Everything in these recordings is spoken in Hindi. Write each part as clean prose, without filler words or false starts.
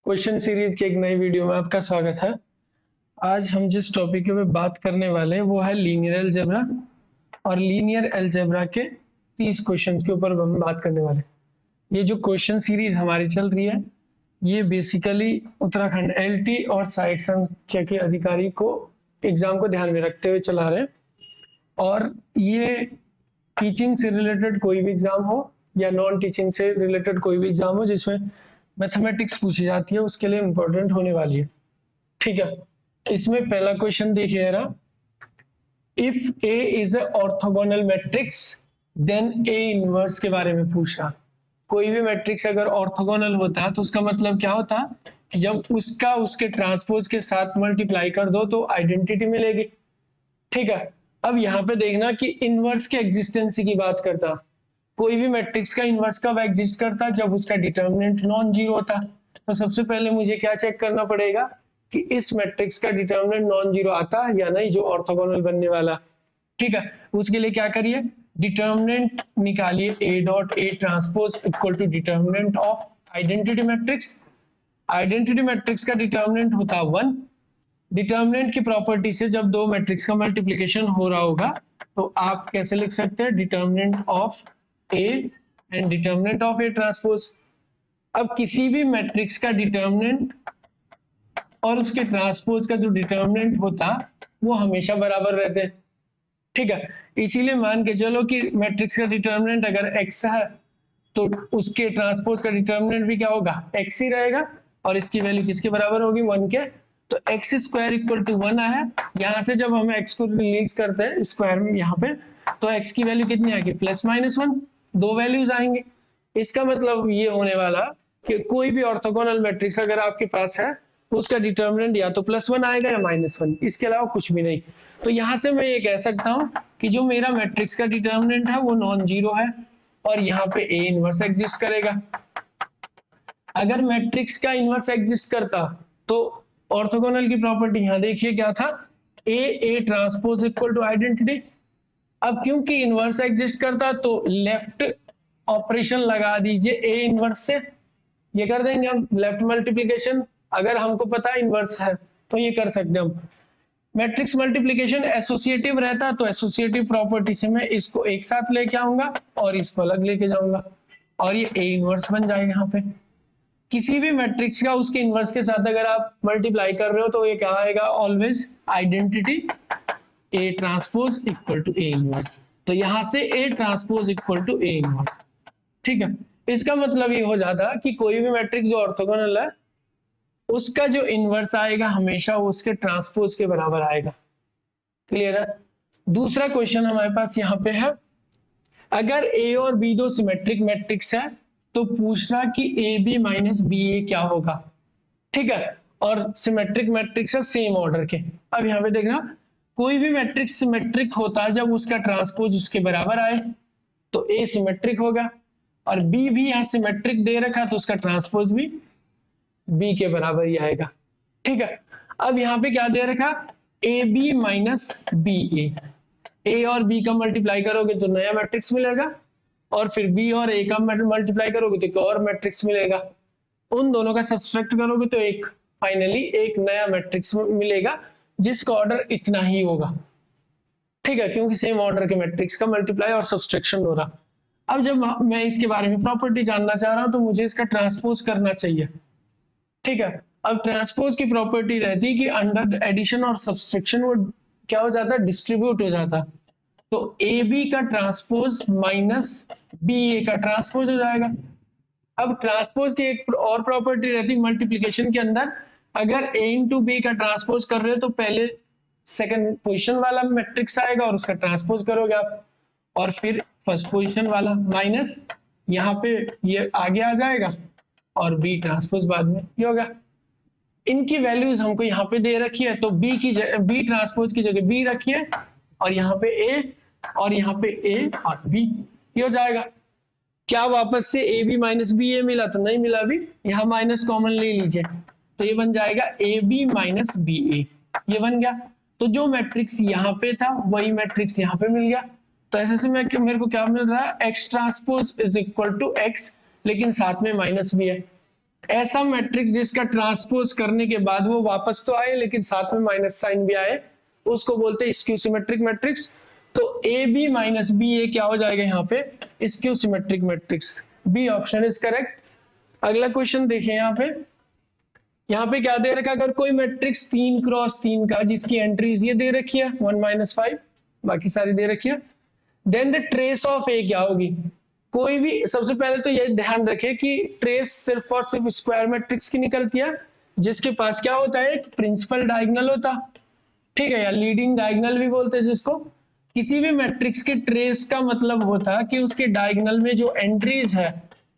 क्वेश्चन सीरीज के एक नई वीडियो में आपका स्वागत है। आज हम जिस टॉपिक पे बात करने वाले हैं वो है लीनियर अलजेब्रा और लीनियर अलजेब्रा के 30 क्वेश्चन के ऊपर हम बात करने वाले हैं। ये जो क्वेश्चन सीरीज हमारी चल रही है ये बेसिकली उत्तराखंड एलटी और सहायक संख्या के अधिकारी को एग्जाम को ध्यान में रखते हुए चला रहे हैं। और ये टीचिंग से रिलेटेड कोई भी एग्जाम हो या नॉन टीचिंग से रिलेटेड कोई भी एग्जाम हो जिसमें मैथमेटिक्स पूछी जाती है उसके लिए इंपॉर्टेंट होने वाली है। ठीक है, इसमें पहला क्वेश्चन देखिए जरा। If A is a orthogonal matrix then A inverse के बारे में पूछ रहा। कोई भी मैट्रिक्स अगर ऑर्थोगोनल होता है तो उसका मतलब क्या होता है कि जब उसका उसके ट्रांसपोज के साथ मल्टीप्लाई कर दो तो आइडेंटिटी मिलेगी। ठीक है, अब यहाँ पे देखना कि इनवर्स के एग्जिस्टेंस की बात करता। कोई भी मैट्रिक्स का इनवर्स कब एग्जिस्ट करता, जब उसका डिटर्मिनेंट नॉन जीरो होता। तो सबसे पहले मुझे क्या चेक करना पड़ेगा कि इस मैट्रिक्स का डिटर्मिनेंट नॉन जीरो आता है या नहीं, जो ऑर्थोगोनल बनने वाला। ठीक है, उसके लिए क्या करिए, डिटर्मिनेंट निकालिए A dot A transpose equal to determinant of identity matrix. Identity matrix का डिटर्मिनेंट होता है 1। डिटर्मिनेंट की प्रॉपर्टी से जब दो मैट्रिक्स का मल्टीप्लिकेशन हो रहा होगा तो आप कैसे लिख सकते हैं, determinant of A and determinant of A transpose. अब किसी भी मैट्रिक्स का डिटर्मिनेंट और उसके ट्रांसपोज का जो डिटर्मिनेंट होता वो हमेशा बराबर रहते हैं। ठीक है, इसीलिए मान के चलो कि मैट्रिक्स का डिटर्मिनेंट अगर x है तो उसके ट्रांसपोज का डिटर्मिनेंट भी क्या होगा, x ही रहेगा। और इसकी वैल्यू किसके बराबर होगी, 1 के। तो x स्क्वायर इक्वल टू 1 आया। यहाँ से जब हम x को रिलीज करते हैं स्क्वायर में यहाँ पे तो x की वैल्यू कितनी आएगी, +-1। दो वैल्यूज आएंगे। इसका मतलब ये होने वाला कि कोई भी ऑर्थोगोनल मैट्रिक्स अगर आपके पास है तो उसका डिटर्मिनेंट या तो +1 आएगा या -1, इसके अलावा कुछ भी नहीं। तो यहां से मैं ये कह सकता हूं कि जो मेरा मैट्रिक्स का डिटर्मिनेंट है वो नॉन जीरो है और यहाँ पे ए इनवर्स एग्जिस्ट करेगा। अगर मैट्रिक्स का इनवर्स एग्जिस्ट करता तो ऑर्थोगोनल की प्रॉपर्टी यहां देखिए क्या था, A transpose equal to identity. अब क्योंकि इनवर्स एग्जिस्ट करता तो लेफ्ट ऑपरेशन लगा दीजिए ए इनवर्स से, ये कर देंगे हम लेफ्ट मल्टीप्लिकेशन। अगर हमको पता है इनवर्स है तो ये कर सकते हम। मैट्रिक्स मल्टीप्लिकेशन एसोसिएटिव रहता तो एसोसिएटिव प्रॉपर्टी से मैं इसको एक साथ लेके आऊंगा और इसको अलग लेके जाऊंगा और ये ए इनवर्स बन जाएगा। यहाँ पे किसी भी मैट्रिक्स का उसके इनवर्स के साथ अगर आप मल्टीप्लाई कर रहे हो तो ये क्या आएगा, always identity A transpose equal to A inverse. तो यहां से A transpose equal to A inverse. ठीक है, इसका मतलब ये हो जाता कि कोई भी मैट्रिक्स जो ऑर्थोगोनल है उसका जो इनवर्स आएगा हमेशा उसके ट्रांसपोज के बराबर आएगा। क्लियर है। दूसरा क्वेश्चन हमारे पास यहाँ पे है, अगर A और B दो सिमेट्रिक मैट्रिक्स है तो पूछ रहा कि AB माइनस BA क्या होगा। ठीक है, और सिमेट्रिक मैट्रिक्स है सेम ऑर्डर के। अब यहाँ पे देखना, कोई भी मैट्रिक्स सिमेट्रिक होता है जब उसका ट्रांसपोज उसके बराबर आए तो ए सिमेट्रिक होगा, और बी भी यहाँ सिमेट्रिक दे रखा तो उसका ट्रांसपोज भी बी के बराबर ही आएगा। ठीक है, अब यहाँ पे क्या दे रखा, ए बी माइनस बी ए और बी का मल्टीप्लाई करोगे तो नया मैट्रिक्स मिलेगा और फिर बी और ए का मल्टीप्लाई करोगे तो एक और मैट्रिक्स मिलेगा। उन दोनों का सब्सट्रैक्ट करोगे तो एक फाइनली एक नया मैट्रिक्स मिलेगा जिसका ऑर्डर इतना ही होगा। ठीक है, क्योंकि सेम ऑर्डर के मैट्रिक्स का मल्टीप्लाई और सब्सट्रैक्शन हो रहा। अब जब मैं इसके बारे में प्रॉपर्टी जानना चाह रहा हूं तो मुझे इसका ट्रांसपोज करना चाहिए। ठीक है, अब ट्रांसपोज की प्रॉपर्टी रहती है कि अंडर एडिशन और सब्सट्रैक्शन वो क्या हो जाता है, डिस्ट्रीब्यूट हो जाता। तो ए बी का ट्रांसपोज माइनस बी ए का ट्रांसपोज हो जाएगा। अब ट्रांसपोज की एक और प्रॉपर्टी रहती है मल्टीप्लीकेशन के अंदर, अगर a इंटू बी का ट्रांसपोज कर रहे हो तो पहले सेकंड पोजीशन वाला मैट्रिक्स आएगा और उसका ट्रांसपोज करोगे आप, और फिर फर्स्ट पोजीशन वाला माइनस यहाँ पे ये आगे आ जाएगा और बी ट्रांसपोज बाद में ये होगा। इनकी वैल्यूज हमको यहाँ पे दे रखी है तो बी बी ट्रांसपोज की जगह बी रखिए और यहाँ पे a और यहाँ पे a और b, ये हो जाएगा। क्या वापस से ए बी माइनस बी ए मिला तो नहीं मिला, भी यहाँ माइनस कॉमन ले लीजिए तो ये बन जाएगा ए बी माइनस बी ए, ये बन गया। तो जो मैट्रिक्स यहाँ पे था वही मैट्रिक्स यहाँ पे मिल गया। तो ऐसे से मेरे को क्या मिल रहा है, X transpose is equal to X, लेकिन साथ में माइनस भी है। ऐसा मैट्रिक्स जिसका ट्रांसपोज करने के बाद वो वापस तो आए लेकिन साथ में माइनस साइन भी आए, उसको बोलते हैं स्क्यू सिमेट्रिक मैट्रिक्स। तो A B minus B A क्या हो जाएगा यहाँ पे skew symmetric matrix. B option is correct. अगला क्वेश्चन देखें यहाँ पे क्या दे रखा है, अगर कोई मैट्रिक्स 3 क्रॉस 3 का जिसकी एंट्रीज ये दे रखी है 1 - 5 बाकी सारी दे रखी है, देन द ट्रेस ऑफ ए क्या होगी। कोई भी सबसे पहले तो ये ध्यान रखें कि ट्रेस सिर्फ और सिर्फ स्क्वायर मैट्रिक्स की निकलती है जिसके पास क्या होता है, एक प्रिंसिपल डायगोनल होता, ठीक है, या लीडिंग डायगोनल भी बोलते हैं जिसको। किसी भी मैट्रिक्स के ट्रेस का मतलब होता है कि उसके डायगोनल में जो एंट्रीज है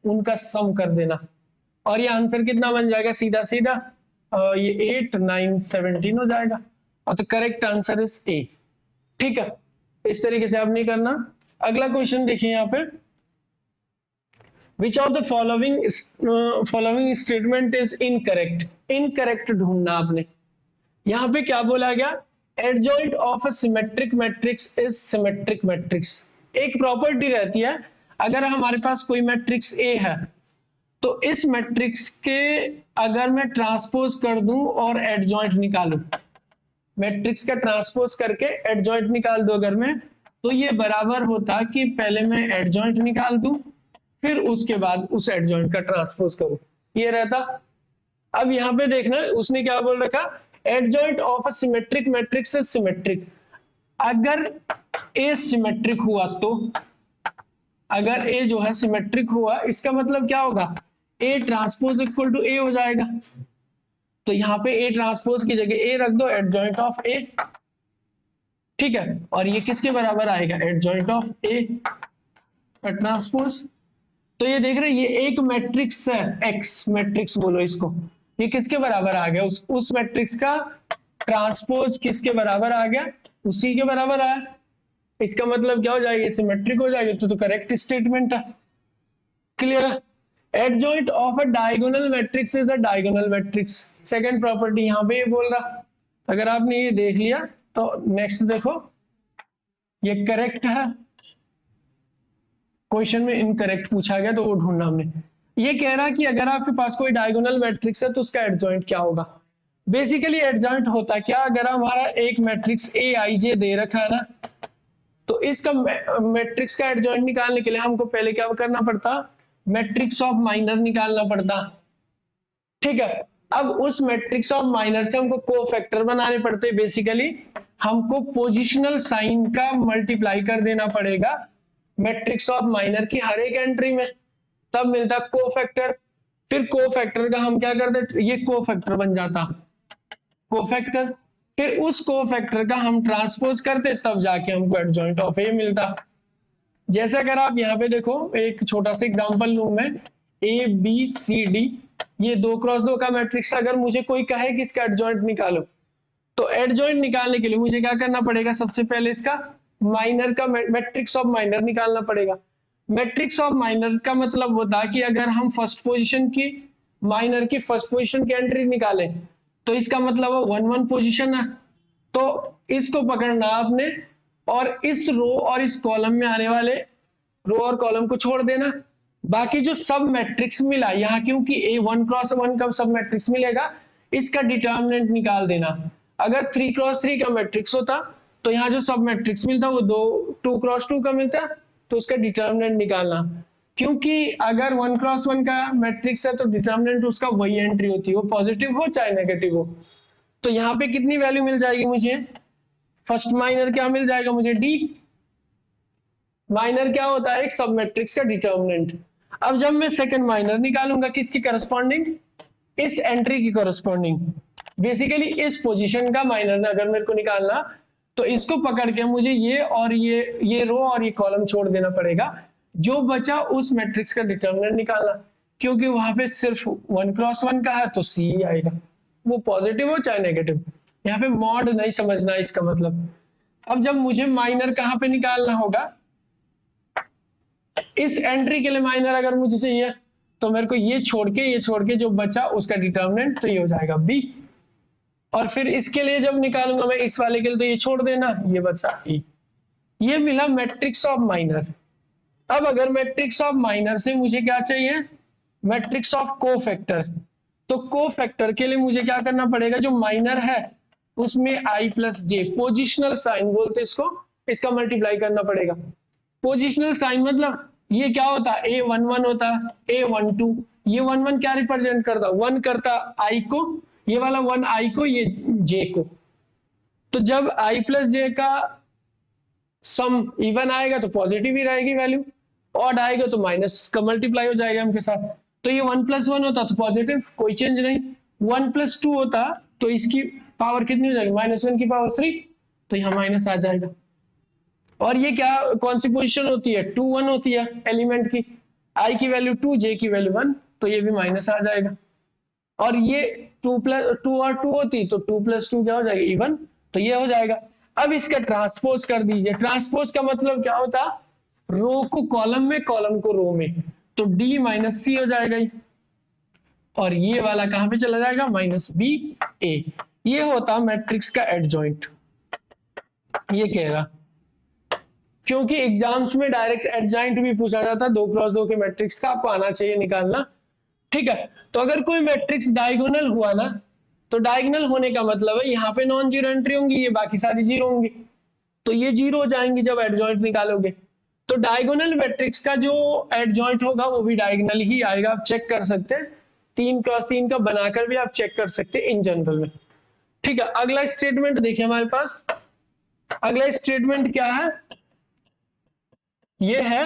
उनका सम कर देना। और ये आंसर कितना बन जाएगा, सीधा सीधा ये 8 9 17 हो जाएगा। और तो करेक्ट आंसर इज ए। ठीक है, इस तरीके से आप नहीं करना। अगला क्वेश्चन देखिए यहाँ पे, which of the following statement is incorrect. Incorrect ढूंढना आपने। यहाँ पे क्या बोला गया, adjoint of a symmetric matrix is symmetric matrix. एक प्रॉपर्टी रहती है, अगर हमारे पास कोई मैट्रिक्स ए है तो इस मैट्रिक्स के अगर मैं ट्रांसपोज कर दूं और एडजॉइंट निकालूं, मैट्रिक्स का ट्रांसपोज करके एडजॉइंट निकाल दूं अगर मैं, तो ये बराबर होता कि पहले मैं एडजॉइंट निकाल दूं फिर उसके बाद उस एडजॉइंट का ट्रांसपोज करूं, ये रहता। अब यहां पे देखना उसने क्या बोल रखा, adjoint of a symmetric matrix is symmetric. अगर ए सिमेट्रिक हुआ तो, अगर ए जो है सिमेट्रिक हुआ इसका मतलब क्या होगा, ए ट्रांसपोज इक्वल टू ए हो जाएगा। तो यहाँ पे ए ट्रांसपोज की जगह ए रख दो, एडजॉइंट ऑफ ए, ठीक है। और ये किसके बराबर आएगा, एडजॉइंट ऑफ ए ट्रांसपोज। तो ये देख रहे हैं, ये एक मैट्रिक्स है, एक्स मैट्रिक्स बोलो इसको, ये किसके बराबर आ गया, उस मैट्रिक्स का ट्रांसपोज किसके बराबर आ गया, उसी के बराबर आया। इसका मतलब क्या हो जाएगा, सिमेट्रिक हो जाएगा। तो करेक्ट स्टेटमेंट है। क्लियर है। Adjoint of a diagonal matrix is a diagonal matrix. Second property यहाँ पे ये बोल रहा। अगर आपने ये देख लिया तो नेक्स्ट देखो, ये करेक्ट है, क्वेश्चन में इनकरेक्ट पूछा गया तो वो ढूंढना हमने। ये कह रहा कि अगर आपके पास कोई डायगोनल मैट्रिक्स है तो उसका एडजॉइंट क्या होगा। बेसिकली एडजॉइंट होता क्या, अगर हमारा एक मैट्रिक्स ए आई जे दे रखा है ना, तो इसका मैट्रिक्स का एडजॉइंट निकालने के लिए हमको पहले क्या करना पड़ता, मैट्रिक्स ऑफ माइनर निकालना पड़ता, ठीक है। अब उस मैट्रिक्स ऑफ माइनर से हमको कोफैक्टर बनाने पड़ते। बेसिकली हमको पोजिशनल साइन का मल्टीप्लाई कर देना पड़ेगा मैट्रिक्स ऑफ माइनर की हर एक एंट्री में, तब मिलता कोफैक्टर। फिर कोफैक्टर का हम क्या करते, ये कोफैक्टर बन जाता कोफैक्टर। फिर उस कोफैक्टर का हम ट्रांसपोज करते, तब जाके हमको एडजॉइंट ऑफ ए मिलता। जैसे अगर आप यहाँ पे देखो, एक छोटा सा एग्जांपल लूं मैं, ए बी सी डी, ये 2 क्रॉस 2 का मैट्रिक्स, अगर मुझे कोई कहे कि इसका एडजॉइंट निकालो, तो एडजॉइंट निकालने के लिए मुझे क्या करना पड़ेगा, सबसे पहले इसका माइनर का मैट्रिक्स ऑफ माइनर निकालना पड़ेगा। मैट्रिक्स ऑफ माइनर का मतलब होता है कि अगर हम फर्स्ट पोजीशन की माइनर की फर्स्ट पोजीशन की एंट्री निकालें तो इसका मतलब 1 1 पोजीशन है, तो इसको पकड़ना आपने और इस रो और इस कॉलम में आने वाले रो और कॉलम को छोड़ देना। बाकी जो सब मैट्रिक्स मिला यहाँ, क्योंकि ए 1 क्रॉस 1 का सब मैट्रिक्स मिलेगा, इसका डिटर्मिनेंट निकाल देना। अगर 3 क्रॉस 3 का मैट्रिक्स होता तो यहाँ जो सब मैट्रिक्स मिलता वो 2 क्रॉस 2 का मिलता, तो उसका डिटर्मिनेंट निकालना। क्योंकि अगर 1 क्रॉस 1 का मैट्रिक्स है तो डिटर्मिनेंट उसका वही एंट्री होती है, वो पॉजिटिव हो चाहे नेगेटिव हो। तो यहाँ पे कितनी वैल्यू मिल जाएगी मुझे, फर्स्ट माइनर क्या मिल जाएगा मुझे, डी। माइनर क्या होता है, एक सब मैट्रिक्स का डिटर्मिनेंट। अब जब मैं सेकंड माइनर निकालूंगा किसकी करस्पॉन्डिंग, इस एंट्री की करस्पॉन्डिंग। बेसिकली इस पोजीशन का माइनर अगर मेरे को निकालना, तो इसको पकड़ के मुझे ये और ये रो और ये कॉलम छोड़ देना पड़ेगा, जो बचा उस मैट्रिक्स का डिटर्मिनेंट निकालना। क्योंकि वहां पे सिर्फ 1 क्रॉस 1 का है तो सी आएगा, वो पॉजिटिव हो चाहे नेगेटिव। यहाँ पे मॉड नहीं समझना इसका मतलब। अब जब मुझे माइनर कहाँ पे निकालना होगा, इस एंट्री के लिए माइनर अगर मुझे चाहिए तो मेरे को ये छोड़ के जो बचा उसका डिटर्मिनेंट, तो ये हो जाएगा बी। और फिर इसके लिए जब निकालूंगा मैं इस वाले के लिए, तो ये छोड़ देना, ये बचा ई। ये मिला मैट्रिक्स ऑफ माइनर। अब अगर मैट्रिक्स ऑफ माइनर से मुझे क्या चाहिए, मैट्रिक्स ऑफ कोफैक्टर। तो कोफैक्टर के लिए मुझे क्या करना पड़ेगा, जो माइनर है उसमें i plus J, positional sign बोलते इसको, इसका मल्टीप्लाई करना पड़ेगा। पोजिशनल साइन मतलब ये क्या होता है, a11 होता है, a12, ये 1 क्या रिप्रेजेंट करता, 1 करता i को, ये वाला 1 i को, ये j को। तो जब i प्लस जे का सम इवन आएगा तो पॉजिटिव ही रहेगी वैल्यू, ऑड आएगा तो माइनस का मल्टीप्लाई हो जाएगा इनके साथ। तो ये 1 + 1 होता तो पॉजिटिव, कोई चेंज नहीं। 1 + 2 होता तो इसकी पावर कितनी हो जाएगी, -1 की पावर 3, तो यहाँ माइनस आ जाएगा। और ये क्या, कौन सी पोजीशन होती है, 2 1 होती है एलिमेंट की, i की वैल्यू 2, j की वैल्यू 1, तो ये भी माइनस आ जाएगा। और ये 2 + 2 और 2 होती तो 2 + 2 क्या हो जाएगा, इवन, तो ये हो जाएगा। अब इसका ट्रांसपोज कर दीजिए। ट्रांसपोज का मतलब क्या होता, रो को कॉलम में, कॉलम को रो में, तो d - c हो जाएगा ये। और ये वाला कहां पे चला जाएगा, -b a। ये होता मैट्रिक्स का एडजॉइंट, ये कहेगा, क्योंकि एग्जाम्स में डायरेक्ट एडजॉइंट भी पूछा जाता है 2x2 के मैट्रिक्स का, आपको आना चाहिए निकालना, ठीक है। तो अगर कोई मैट्रिक्स डायगोनल हुआ ना, तो डायगोनल होने का मतलब है यहाँ पे नॉन जीरो एंट्री होंगी, ये बाकी सारी जीरो होंगी, तो ये जीरो हो जाएंगी जब एडजॉइंट निकालोगे। तो डायगोनल मैट्रिक्स का जो एडजॉइंट होगा वो भी डायगोनल ही आएगा, आप चेक कर सकते हैं, 3x3 का बनाकर भी आप चेक कर सकते हैं इन जनरल में, ठीक है। अगला स्टेटमेंट देखिए हमारे पास, अगला स्टेटमेंट क्या है, ये है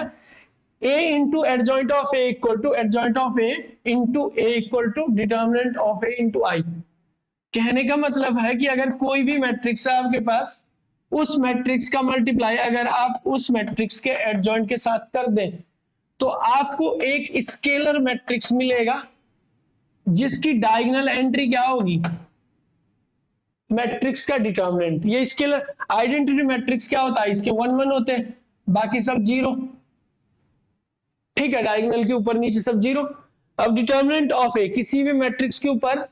a into adjoint of a equal to adjoint of a into a equal to determinant of a into i। कहने का मतलब है कि अगर कोई भी मैट्रिक्स है आपके पास, उस मैट्रिक्स का मल्टीप्लाई अगर आप उस मैट्रिक्स के एडजॉइंट के साथ कर दें तो आपको एक स्केलर मैट्रिक्स मिलेगा जिसकी डायगोनल एंट्री क्या होगी, मैट्रिक्स का डिटर्मिनेंट। ये स्केलर आइडेंटिटी मैट्रिक्स क्या होता है, इसके 1 1 होते हैं, बाकी सब जीरो, ठीक है, डायगोनल के ऊपर नीचे सब जीरो। अब डिटर्मिनेंट ऑफ ए, किसी भी मैट्रिक्स के ऊपर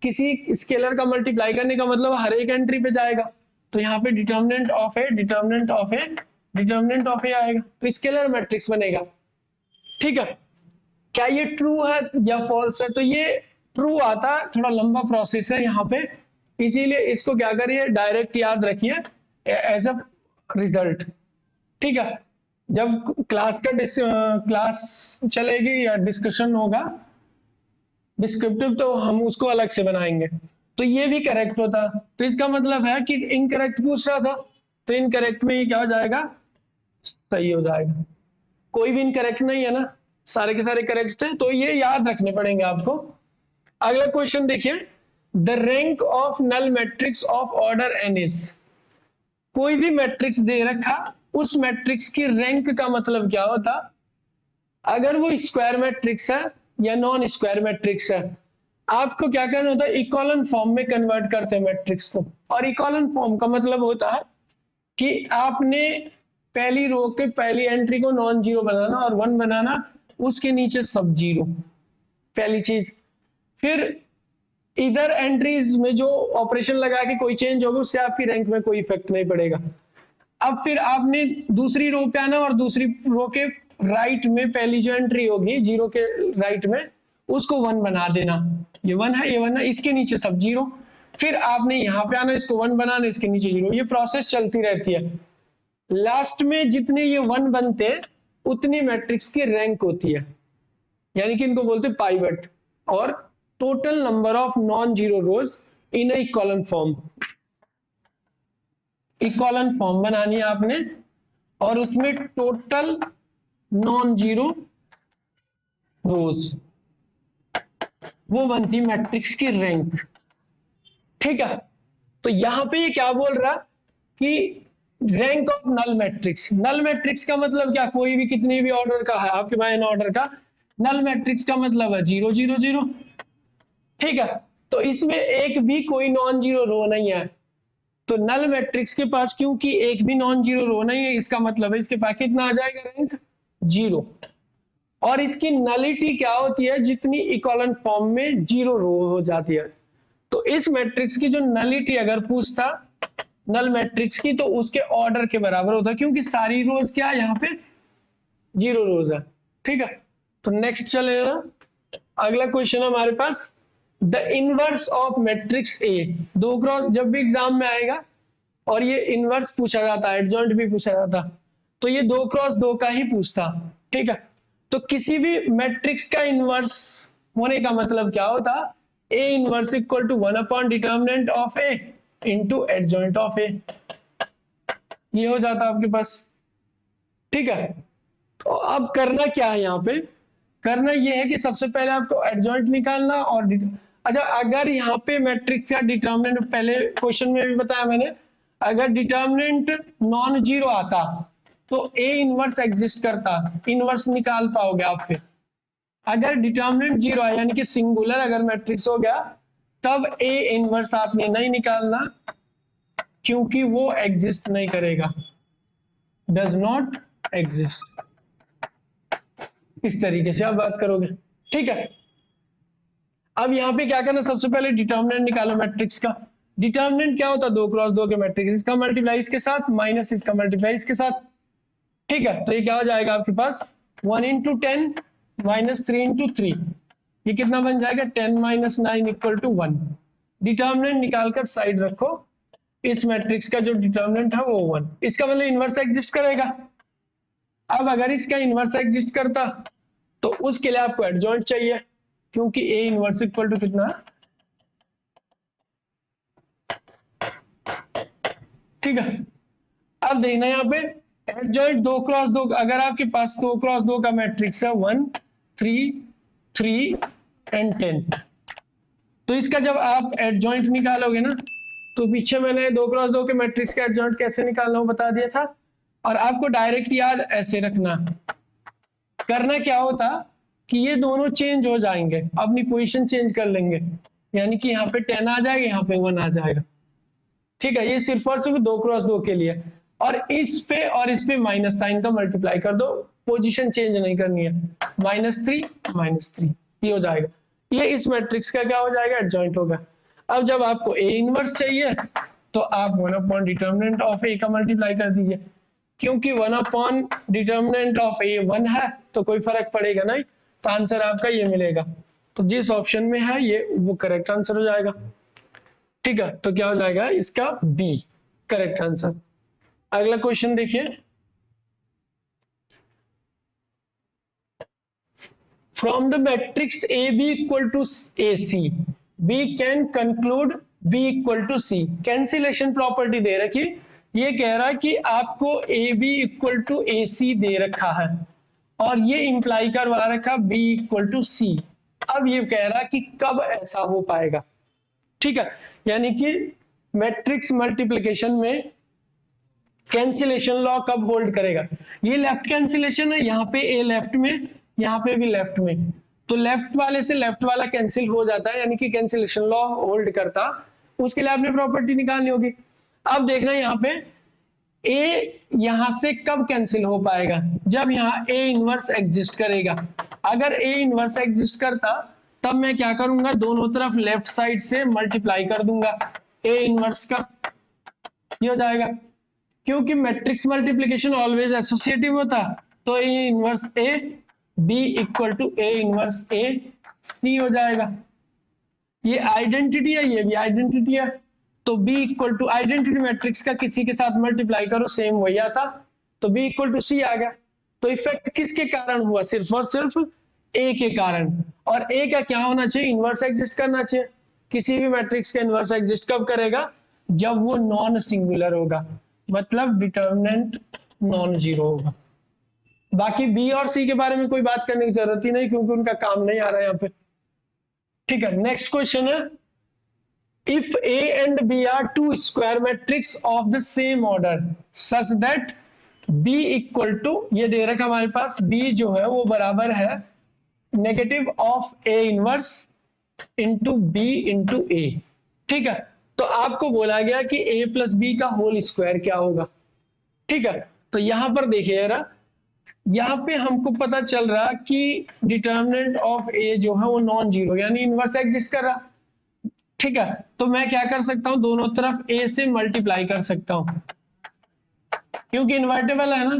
किसी स्केलर का मल्टीप्लाई करने का मतलब हर एक एंट्री पे जाएगा, तो यहाँ पे determinant of A, determinant of A, determinant of A आएगा, तो स्केलर मैट्रिक्स बनेगा, ठीक है। क्या ये ट्रू है या फॉल्स है, तो ये ट्रू आता है, थोड़ा लंबा प्रोसेस है यहाँ पे, इसीलिए इसको क्या करिए, डायरेक्ट याद रखिए एज अ रिजल्ट, ठीक है। जब क्लास चलेगी या डिस्कशन होगा डिस्क्रिप्टिव, तो हम उसको अलग से बनाएंगे। तो ये भी करेक्ट होता, तो इसका मतलब है कि इनकरेक्ट पूछ रहा था, तो इनकरेक्ट में ये क्या हो जाएगा, सही हो जाएगा। कोई भी इनकरेक्ट नहीं है ना, सारे के सारे करेक्ट थे, तो ये याद रखने पड़ेंगे आपको। अगला क्वेश्चन देखिए, the rank of null matrix of order n is, कोई भी मैट्रिक्स दे रखा, उस मैट्रिक्स की रैंक का मतलब क्या होता, अगर वो स्क्वायर मैट्रिक्स है या नॉन स्क्वायर मैट्रिक्स है, आपको क्या करना होता है, इकोलन फॉर्म में कन्वर्ट करते हैं मैट्रिक्स को। और इकोलन फॉर्म का मतलब होता है कि आपने पहली रो के पहली एंट्री को नॉन जीरो बनाना और 1 बनाना, उसके नीचे सब जीरो, पहली चीज। फिर इधर एंट्रीज में जो ऑपरेशन लगा के कोई चेंज होगा उससे आपकी रैंक में कोई इफेक्ट नहीं पड़ेगा। अब फिर आपने दूसरी रो पे आना और दूसरी रो के राइट में पहली जो एंट्री होगी जीरो के राइट में, उसको 1 बना देना, ये 1 है, ये 1 है, इसके नीचे सब जीरो। फिर आपने यहाँ पे आना, इसको 1 बनाना, इसके नीचे जीरो, ये प्रोसेस चलती रहती है। लास्ट में जितने ये 1 बनते उतनी मैट्रिक्स की रैंक होती है, यानी कि इनको बोलते हैं पाइवट, और total number of non zero rows in a echelon form. Echelon form बनानी है आपने और उसमें टोटल नॉन जीरो रोज, वो बनती मैट्रिक्स की रैंक, ठीक है। तो यहां पे ये क्या बोल रहा कि rank of null matrix, null matrix का मतलब क्या, कोई भी कितने भी ऑर्डर का है आपके पास, एन ऑर्डर का, नल मैट्रिक्स का मतलब है 0 0 0, ठीक है। तो इसमें एक भी कोई नॉन जीरो रो नहीं है, तो नल मैट्रिक्स के पास क्योंकि एक भी नॉन जीरो रो नहीं है, इसका मतलब है इसके पास कितना आ जाएगा, रैंक 0। और इसकी नलिटी क्या होती है, जितनी इक्वलन फॉर्म में 0 रो हो जाती है। तो इस मैट्रिक्स की जो नलिटी अगर पूछता नल मैट्रिक्स की, तो उसके ऑर्डर के बराबर होता है, क्योंकि सारी रोज क्या है यहाँ पे 0 रोज है, ठीक है। तो नेक्स्ट चलेगा, अगला क्वेश्चन हमारे पास, the inverse of matrix A, 2x जब भी एग्जाम में आएगा और ये इनवर्स पूछा जाता है, एडजॉइंट भी पूछा जाता, तो ये 2x2 का ही पूछता। ठीक है, तो किसी भी मैट्रिक्स का इनवर्स होने का मतलब क्या होता, A inverse equal to 1 upon determinant of A into adjoint of A, ये हो जाता आपके पास। ठीक है, तो अब करना क्या है, यहाँ पे करना ये है कि सबसे पहले आपको एडजॉइंट निकालना और अच्छा, अगर यहाँ पे मैट्रिक्स का डिटर्मिनेंट, पहले क्वेश्चन में भी बताया मैंने, अगर डिटर्मिनेंट नॉन जीरो आता तो ए इनवर्स एग्जिस्ट करता, इनवर्स निकाल पाओगे आप। फिर अगर डिटर्मिनेंट जीरो है यानी कि सिंगुलर अगर मैट्रिक्स हो गया, तब ए इनवर्स आपने नहीं निकालना, क्योंकि वो एग्जिस्ट नहीं करेगा, डज नॉट एग्जिस्ट। इस तरीके से आप बात करोगे। ठीक है, अब यहाँ पे क्या करना, सबसे पहले डिटर्मिनेंट निकालो मैट्रिक्स का। डिटर्मिनेंट क्या होता है, 2x2 के मैट्रिक्स, इसका मल्टीप्लाई इसके साथ माइनस इसका मल्टीप्लाई इसके साथ। ठीक है, तो ये क्या हो जाएगा आपके पास, 1 इंटू 10 माइनस 3 इंटू 3, ये कितना बन जाएगा, 10 माइनस 9 इक्वल टू 1। डिटर्मिनेंट निकालकर साइड रखो, इस मैट्रिक्स का जो डिटर्मिनेंट है वो 1, इसका मतलब इनवर्स एग्जिस्ट करेगा। अब अगर इसका इनवर्स एग्जिस्ट करता तो उसके लिए आपको एडजॉइंट चाहिए, क्योंकि ए इनवर्स इक्वल टू कितना, ठीक है। अब देखना यहाँ पे एडजॉइंट 2x2, अगर आपके पास 2x2 का मैट्रिक्स है 1 3 3 एंड 10, तो इसका जब आप एडजॉइंट निकालोगे ना, तो पीछे मैंने 2x2 के मैट्रिक्स का एडजॉइंट कैसे निकालना वो बता दिया था, और आपको डायरेक्ट याद ऐसे रखना। करना क्या होता कि ये दोनों चेंज हो जाएंगे, अपनी पोजीशन चेंज कर लेंगे, यानी कि यहाँ पे 10 आ जाएगा, यहाँ पे 1 आ जाएगा। ठीक है, ये सिर्फ और सिर्फ 2x2 के लिए, और इस पे माइनस साइन का मल्टीप्लाई कर दो, पोजीशन चेंज नहीं करनी है, -3 ये हो जाएगा। ये इस मैट्रिक्स का क्या हो जाएगा, एडजॉइंट होगा। अब जब आपको ए इनवर्स चाहिए तो आप 1 अपॉन डिटर्मिनेंट ऑफ ए का मल्टीप्लाई कर दीजिए, क्योंकि 1 अपॉन डिटर्मिनेंट ऑफ ए 1 है तो कोई फर्क पड़ेगा नहीं, तो आंसर आपका ये मिलेगा। तो जिस ऑप्शन में है ये वो करेक्ट आंसर हो जाएगा। ठीक है, तो क्या हो जाएगा इसका बी करेक्ट आंसर। अगला क्वेश्चन देखिए, from the matrix A B equal to A C we can conclude B equal to C. Cancellation property दे रखी, ये कह रहा है कि आपको A B equal to A C दे रखा है, और ये इंप्लाई करवा रखा बी इक्वल टू सी। अब ये कह रहा है कि कब ऐसा हो पाएगा। ठीक है, यानी कि मैट्रिक्स मल्टीप्लिकेशन में कैंसिलेशन लॉ कब होल्ड करेगा। ये लेफ्ट कैंसिलेशन है, यहाँ पे ए लेफ्ट में, यहाँ पे भी लेफ्ट में, तो लेफ्ट वाले से लेफ्ट वाला कैंसिल हो जाता है, यानी कि कैंसिलेशन लॉ होल्ड करता। उसके लिए आपने प्रॉपर्टी निकालनी होगी। अब देखना यहाँ पे ए यहां से कब कैंसिल हो पाएगा, जब यहाँ ए इनवर्स एग्जिस्ट करेगा। अगर ए इनवर्स एग्जिस्ट करता तब मैं क्या करूंगा, दोनों तरफ लेफ्ट साइड से मल्टीप्लाई कर दूंगा ए इनवर्स का, ये हो जाएगा। क्योंकि मैट्रिक्स मल्टीप्लिकेशन ऑलवेज एसोसिएटिव होता, तो A inverse A B equal to A inverse A C हो जाएगा। ये आइडेंटिटी है, ये भी आइडेंटिटी है, तो b equal to identity matrix का किसी के साथ मल्टीप्लाई करो सेम वही आता, तो b इक्वल टू सी आ गया। तो इफेक्ट किसके कारण हुआ, सिर्फ और सिर्फ a के कारण। और a का क्या होना चाहिए, इनवर्स एग्जिस्ट करना चाहिए। किसी भी मैट्रिक्स का इनवर्स एग्जिस्ट कब करेगा, जब वो नॉन सिंगुलर होगा, मतलब डिटर्मिनेंट नॉन जीरो होगा। बाकी b और c के बारे में कोई बात करने की जरूरत ही नहीं, क्योंकि उनका काम नहीं आ रहा है यहाँ पे। ठीक है, नेक्स्ट क्वेश्चन है, if A and B are two square matrix of the same order such that B equal to, ये दे रखा हमारे पास B जो है वो बराबर है negative of A inverse into B into A। ठीक है, तो आपको बोला गया कि A प्लस B का होल स्क्वायर क्या होगा। ठीक है, तो यहां पर देखिए जरा, यहाँ पे हमको पता चल रहा कि डिटर्मिनेंट ऑफ A जो है वो नॉन जीरो, यानी इनवर्स एग्जिस्ट कर रहा। ठीक है, तो मैं क्या कर सकता हूं, दोनों तरफ a से मल्टीप्लाई कर सकता हूं, क्योंकि इन्वर्टेबल है ना,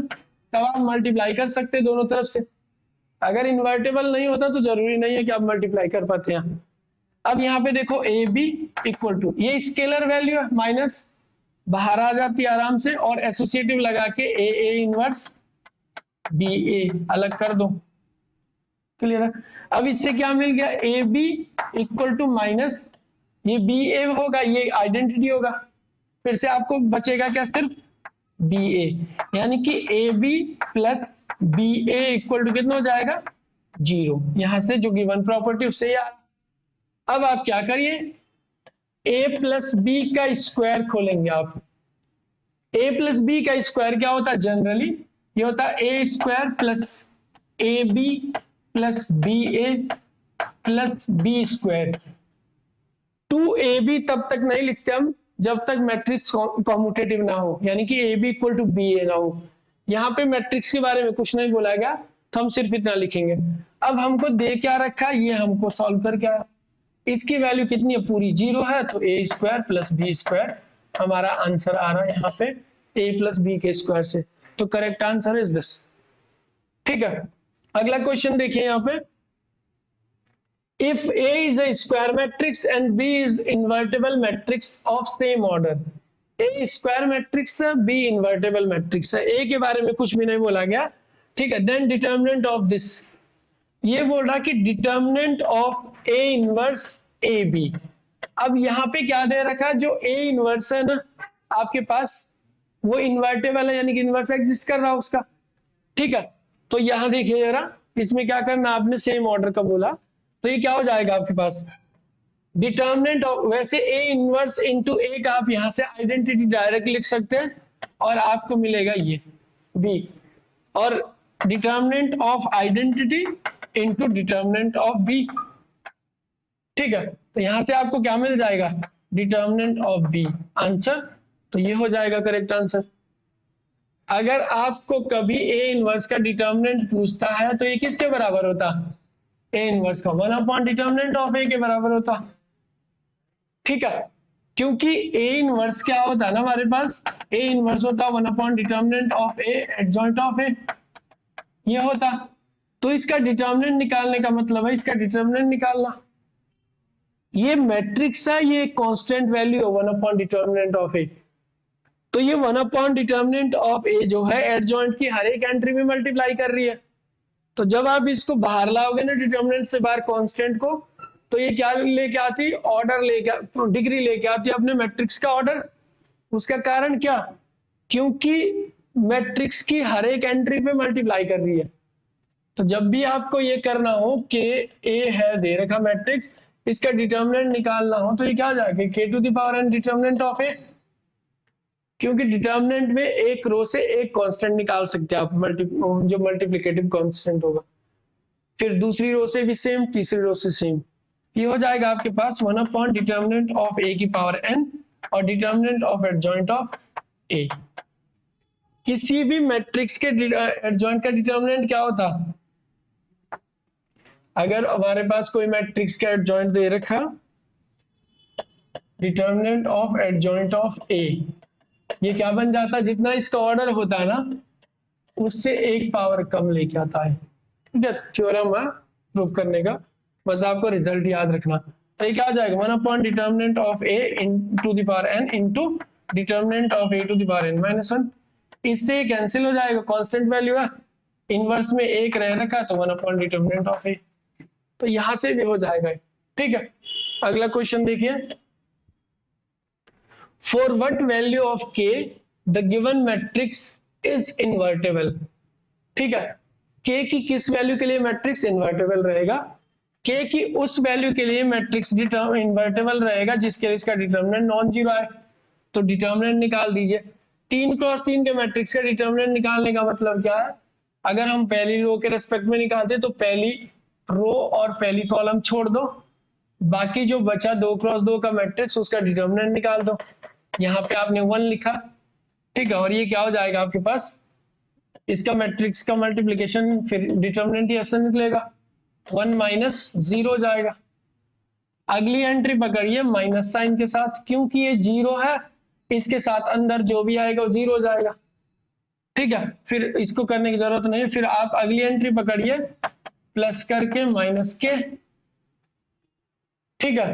तब आप मल्टीप्लाई कर सकते हैं दोनों तरफ से। अगर इन्वर्टेबल नहीं होता तो जरूरी नहीं है कि आप मल्टीप्लाई कर पाते हैं। अब यहाँ पे देखो ए बी इक्वल टू, ये स्केलर वैल्यू है, माइनस बाहर आ जाती है आराम से, और एसोसिएटिव लगा के ए इनवर्स बी ए अलग कर दो। क्लियर है? अब इससे क्या मिल गया, A B equal to minus ये बी ए होगा, ये आइडेंटिटी होगा, फिर से आपको बचेगा क्या, सिर्फ बी ए, यानी कि A B plus B A equal to कितना हो जाएगा, 0। यहां से जो गिवन प्रॉपर्टी उससे यार, अब आप क्या करिए, a प्लस बी का स्क्वायर खोलेंगे आप। a प्लस बी का स्क्वायर क्या होता है, जनरली ये होता है A square plus A B plus B A plus B square. 2ab तब तक नहीं लिखते हम जब तक मैट्रिक्स कॉम्यूटेटिव ना हो, यानी कि A B equal to B A ना हो। यहाँ पे मैट्रिक्स के बारे में कुछ नहीं बोला गया, तो हम सिर्फ इतना लिखेंगे। अब हमको दे क्या रखा, ये हमको सॉल्व कर क्या, इसकी वैल्यू कितनी है, पूरी 0 है, तो ए स्क्वायर प्लस बी स्क्वायर हमारा आंसर आ रहा है यहाँ पे ए प्लस बी के स्क्वायर से। तो करेक्ट आंसर इज दिस। ठीक है, अगला क्वेश्चन देखिए यहाँ पे, if A is a square matrix and B is invertible matrix of same order. A square matrix है, बी इन्वर्टेबल मैट्रिक्स है, ए के बारे में कुछ भी नहीं बोला गया। ठीक है, देन डिटर्मिनेंट ऑफ दिस, ये बोल रहा कि determinant of A inverse A B. अब यहाँ पे क्या दे रखा, जो ए इनवर्स है ना आपके पास, वो इन्वर्टेबल है, यानी कि इनवर्स एग्जिस्ट कर रहा है उसका। ठीक है, तो यहां देखिए जरा, इसमें क्या करना, आपने सेम ऑर्डर का बोला, तो ये क्या हो जाएगा आपके पास, डिटर्मिनेंट ऑफ, वैसे ए इनवर्स इनटू ए का आप यहां से आइडेंटिटी डायरेक्ट लिख सकते हैं, और आपको मिलेगा ये बी, और determinant of identity into determinant of B. ठीक है, तो यहां से आपको क्या मिल जाएगा, डिटर्मिनेंट ऑफ बी आंसर, तो ये हो जाएगा करेक्ट आंसर। अगर आपको कभी ए इनवर्स का डिटर्मिनेंट पूछता है तो ये किसके बराबर होता, ए इनवर्स का 1 अपॉन डिटर्मिनेंट ऑफ ए के बराबर होता। ठीक है, क्योंकि ए इनवर्स क्या होता है ना हमारे पास, ए इनवर्स होता 1 upon determinant of A adjoint of A, ये होता। तो इसका डिटर्मिनेंट निकालने का मतलब है इसका डिटर्मिनेंट निकालना। ये मैट्रिक्स है, ये कांस्टेंट वैल्यू है 1 अपॉन डिटर्मिनेंट ऑफ ए, तो ये 1 अपॉन डिटर्मिनेंट ऑफ ए जो है एडजॉइंट की हर एक एंट्री में मल्टीप्लाई कर रही है। तो जब आप इसको बाहर लाओगे ना डिटर्मिनेंट से बाहर कांस्टेंट को, तो ये क्या लेके आती, ऑर्डर लेके, डिग्री लेके आती है अपने मैट्रिक्स का ऑर्डर। उसका कारण क्या, क्योंकि मैट्रिक्स की हर एक एंट्री पे मल्टीप्लाई कर रही है। तो जब भी आपको ये करना हो कि ए है दे रखा मैट्रिक्स, इसका डिटर्मिनेंट निकालना हो, तो ये क्या हो जाएगा, K to the power N determinant of A, क्योंकि डिटर्मिनेंट में एक रो से एक कांस्टेंट निकाल सकते हैं आप, जो मल्टीप्लिकेटिव कांस्टेंट होगा, फिर दूसरी रो से भी सेम, तीसरी रो से सेम। ये हो जाएगा आपके पास 1 अपॉन डिटर्मिनेंट ऑफ ए की पावर एन और डिटर्मिनेंट ऑफ एडजॉइंट ऑफ ए। किसी भी मैट्रिक्स के एडजॉइंट का डिटर्मिनेंट क्या होता, अगर हमारे पास कोई मैट्रिक्स का एडजॉइंट दे रखा, determinant of adjoint of A, ये क्या बन जाता है, जितना इसका ऑर्डर होता है ना उससे एक पावर कम लेके आता है। ठीक है, थ्योरम है प्रूव करने का, बस आपको रिजल्ट याद रखना। तो ये क्या हो जाएगा, 1 upon determinant of A into the power N into determinant of A to the power N minus 1। इससे कैंसिल हो जाएगा, कांस्टेंट वैल्यू है, इनवर्स में एक रह रखा, तो 1 अपॉन डिटर्मिनेंट ऑफ ए, तो यहां से भी हो जाएगा। ठीक है, अगला क्वेश्चन देखिए, for what value of k the given matrix is invertible। ठीक है, k की किस वैल्यू के लिए मैट्रिक्स इन्वर्टेबल रहेगा, k की उस वैल्यू के लिए मैट्रिक्स इन्वर्टेबल रहेगा जिसके लिए इसका डिटर्मिनेंट नॉन जीरो है। तो डिटर्मिनेंट निकाल दीजिए। 3 क्रॉस 3 के मैट्रिक्स का डिटर्मिनेंट निकालने का मतलब क्या है, अगर हम पहली रो के रेस्पेक्ट में निकालते तो पहली रो और पहली कॉलम छोड़ दो, बाकी जो बचा 2 क्रॉस 2 का मैट्रिक्स उसका डिटर्मिनेंट निकाल दो। यहाँ पे आपने 1 लिखा, ठीक है, और ये क्या हो जाएगा आपके पास, इसका मैट्रिक्स का मल्टीप्लिकेशन, फिर डिटर्मिनेंट ही ऐसा निकलेगा, 1 माइनस 0 जाएगा। अगली एंट्री पकड़िए माइनस साइन के साथ, क्योंकि ये 0 है, इसके साथ अंदर जो भी आएगा वो 0 हो जाएगा। ठीक है, फिर इसको करने की जरूरत नहीं है, फिर आप अगली एंट्री पकड़िए प्लस करके माइनस के, ठीक है,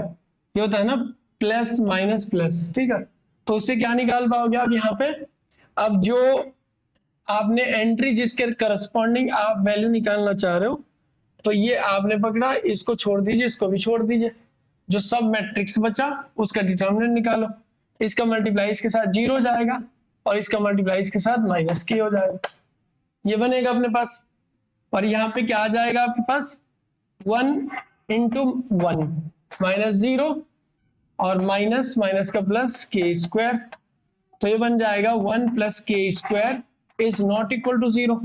ये होता है ना प्लस माइनस प्लस, ठीक है। तो उससे क्या निकाल पाओगे आप यहाँ पे, अब जो आपने एंट्री जिसके करस्पॉन्डिंग आप वैल्यू निकालना चाह रहे हो, तो ये आपने पकड़ा, इसको छोड़ दीजिए, इसको भी छोड़ दीजिए, जो सब मैट्रिक्स बचा उसका डिटर्मिनेंट निकालो, इसका मल्टीप्लाई इसके साथ 0 हो जाएगा और इसका मल्टीप्लाई इसके साथ माइनस के हो जाएगा, ये बनेगा अपने पास। और यहाँ पे क्या आ जाएगा आपके पास, 1 इंटू 1 माइनस 0 और माइनस माइनस का प्लस के स्क्वायर, तो ये बन जाएगा 1 plus K square is not equal to 0,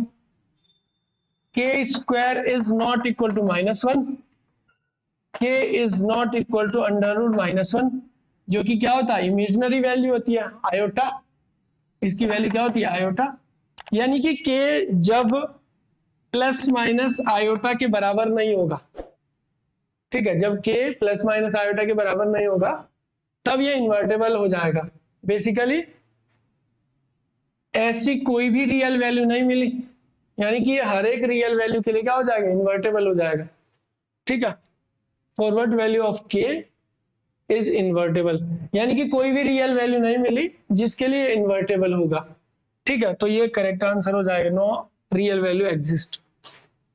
K square is not equal to -1, K is not equal to √-1, जो कि क्या होता है, इमेजिनरी वैल्यू होती है आयोटा, इसकी वैल्यू क्या होती है आयोटा, यानी कि के जब प्लस माइनस आयोटा के बराबर नहीं होगा, ठीक है, जब के प्लस माइनस आयोटा के बराबर नहीं होगा तब ये इन्वर्टेबल हो जाएगा। बेसिकली ऐसी कोई भी रियल वैल्यू नहीं मिली, यानी कि ये हर एक रियल वैल्यू के लिए क्या हो जाएगा, इन्वर्टेबल हो जाएगा, ठीक है। फॉरवर्ड वैल्यू ऑफ के इज इन्वर्टेबल, यानी कि कोई भी रियल वैल्यू नहीं मिली जिसके लिए इन्वर्टेबल होगा, ठीक है। तो ये करेक्ट आंसर हो जाएगा, नो रियल वैल्यू एग्जिस्ट।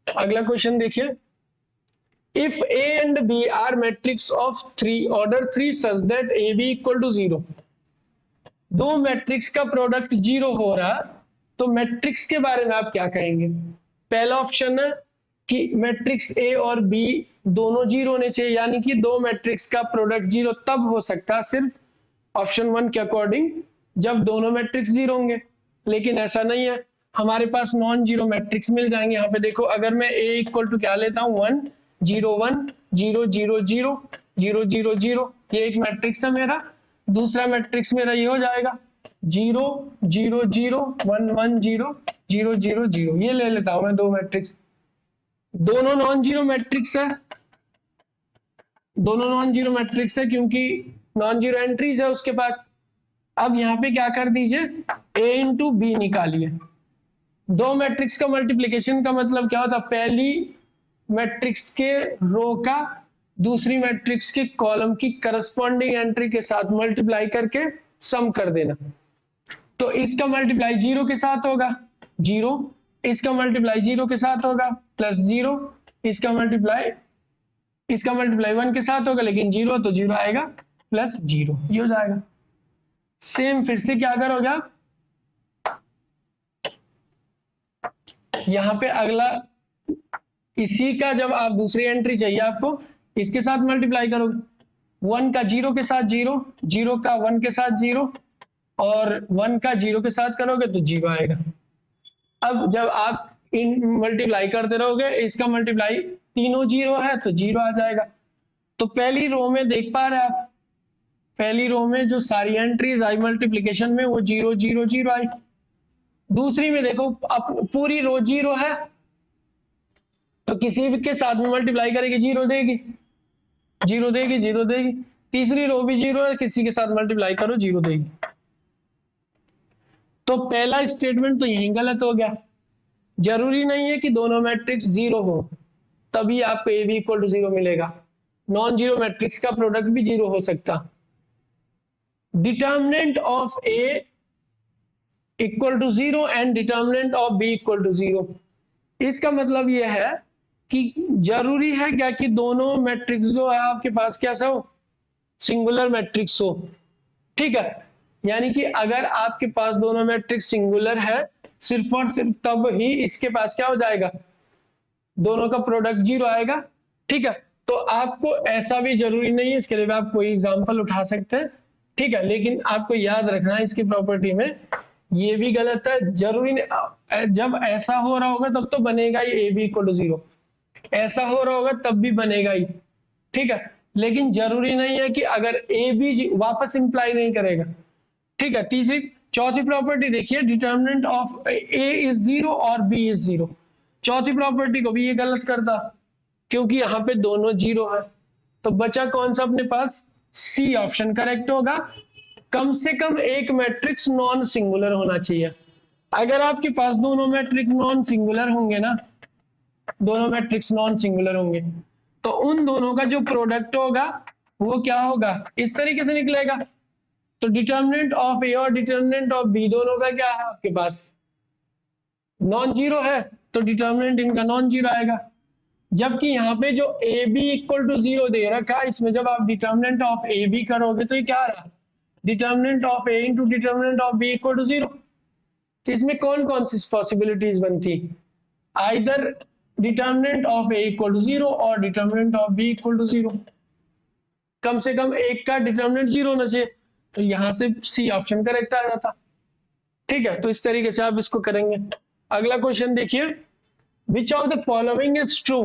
अगला क्वेश्चन देखिए, if A and B are matrix of 3 order 3 such that A B equal to 0, दो मैट्रिक्स का प्रोडक्ट 0 हो रहा, तो मैट्रिक्स के बारे में आप क्या कहेंगे। पहला ऑप्शन है कि मैट्रिक्स ए और बी दोनों 0 होने चाहिए, यानी कि दो मैट्रिक्स का प्रोडक्ट 0 तब हो सकता है सिर्फ ऑप्शन 1 के अकॉर्डिंग जब दोनों मैट्रिक्स 0 होंगे, लेकिन ऐसा नहीं है, हमारे पास नॉन जीरो मैट्रिक्स मिल जाएंगे। यहाँ पे देखो, अगर मैं a इक्वल टू क्या लेता हूँ 1 0 1 0 0 0 0 0 0, ये एक मैट्रिक्स है मेरा। दूसरा मैट्रिक्स मेरा ये हो जाएगा 0 0 0 1 1 0 0 0 0, ये ले लेता हूं मैं दो मैट्रिक्स। दोनों नॉन जीरो मैट्रिक्स है, दोनों नॉन जीरो मैट्रिक्स है क्योंकि नॉन जीरो एंट्रीज है उसके पास। अब यहाँ पे क्या कर दीजिए, a इंटू बी निकालिए। दो मैट्रिक्स का मल्टीप्लिकेशन का मतलब क्या होता है, पहली मैट्रिक्स के रो का दूसरी मैट्रिक्स के कॉलम की करस्पॉन्डिंग एंट्री के साथ मल्टीप्लाई करके सम कर देना। तो इसका मल्टीप्लाई 0 के साथ होगा 0, इसका मल्टीप्लाई 0 के साथ होगा प्लस 0, इसका मल्टीप्लाई 1 के साथ होगा, लेकिन 0 तो 0 आएगा प्लस 0, ये हो जाएगा। सेम फिर से क्या करोगे आप, यहां पे अगला इसी का जब आप दूसरी एंट्री चाहिए आपको, इसके साथ मल्टीप्लाई करोगे। 1 का 0 के साथ 0, 0 का 1 के साथ 0 और 1 का 0 के साथ करोगे तो 0 आएगा। अब जब आप इन मल्टीप्लाई करते रहोगे, इसका मल्टीप्लाई तीनों 0 है तो 0 आ जाएगा। तो पहली रो में देख पा रहे हैं आप, पहली रो में जो सारी एंट्रीज आई मल्टीप्लिकेशन में वो 0 0 0 आई। दूसरी में देखो अब पूरी रो 0 है तो किसी भी के साथ में मल्टीप्लाई करेगी 0 देगी, 0 देगी, 0 देगी। तीसरी रो भी 0 है, किसी के साथ मल्टीप्लाई करो 0 देगी। तो पहला स्टेटमेंट तो यहीं गलत हो गया। जरूरी नहीं है कि दोनों मैट्रिक्स 0 हो तभी आपको ए बी इक्वल टू 0 मिलेगा। नॉन जीरो मैट्रिक्स का प्रोडक्ट भी 0 हो सकता। Determinant of A equal to 0 and determinant of B equal to 0, इसका मतलब यह है कि जरूरी है क्या कि दोनों मैट्रिक्स जो है आपके पास कैसा हो, सिंगुलर मैट्रिक्स हो, ठीक है। यानी कि अगर आपके पास दोनों मैट्रिक्स सिंगुलर है सिर्फ और सिर्फ तब ही इसके पास क्या हो जाएगा, दोनों का प्रोडक्ट 0 आएगा, ठीक है। तो आपको ऐसा भी जरूरी नहीं है, इसके लिए आप कोई एग्जांपल उठा सकते हैं, ठीक है। लेकिन आपको याद रखना है इसकी प्रॉपर्टी में ये भी गलत है। जरूरी नहीं, जब ऐसा हो रहा होगा तब तो बनेगा ही ए बी इक्वल टू 0, ऐसा हो रहा होगा तब भी बनेगा ही, ठीक है। लेकिन जरूरी नहीं है कि अगर ए बी वापस इंप्लाई नहीं करेगा, ठीक है। चौथी प्रॉपर्टी देखिए, डिटर्मिनेंट ऑफ ए इज 0 और बी इज 0। चौथी प्रॉपर्टी को भी ये गलत करता क्योंकि यहाँ पे दोनों 0 है। तो बचा कौन सा अपने पास, सी ऑप्शन करेक्ट होगा। कम से कम एक मैट्रिक्स नॉन सिंगुलर होना चाहिए। अगर आपके पास दोनों मैट्रिक्स नॉन सिंगुलर होंगे ना, दोनों मैट्रिक्स नॉन सिंगुलर होंगे तो उन दोनों का जो प्रोडक्ट होगा वो क्या होगा, इस तरीके से निकलेगा। तो डिटर्मिनेंट ऑफ ए और डिटर्मिनेंट ऑफ बी दोनों का क्या है आपके पास, नॉन जीरो है, तो डिटर्मिनेंट इनका नॉन जीरो आएगा। जबकि यहाँ पे जो A B equal to zero दे रखा है, इसमें जब आप डिटर्मिनेंट ऑफ ए बी करोगे तो ये क्या रहा, determinant of A into determinant of B equal to zero. तो इसमें कौन कौन सी पॉसिबिलिटीज बनती, either determinant of A equal to zero और determinant of B equal to zero, कम से कम एक का डिटर्मिनेंट जीरो होना चाहिए, तो यहां से सी ऑप्शन करेक्ट आ जाता। ठीक है, तो इस तरीके से आप इसको करेंगे। अगला क्वेश्चन देखिए, which of the following is true,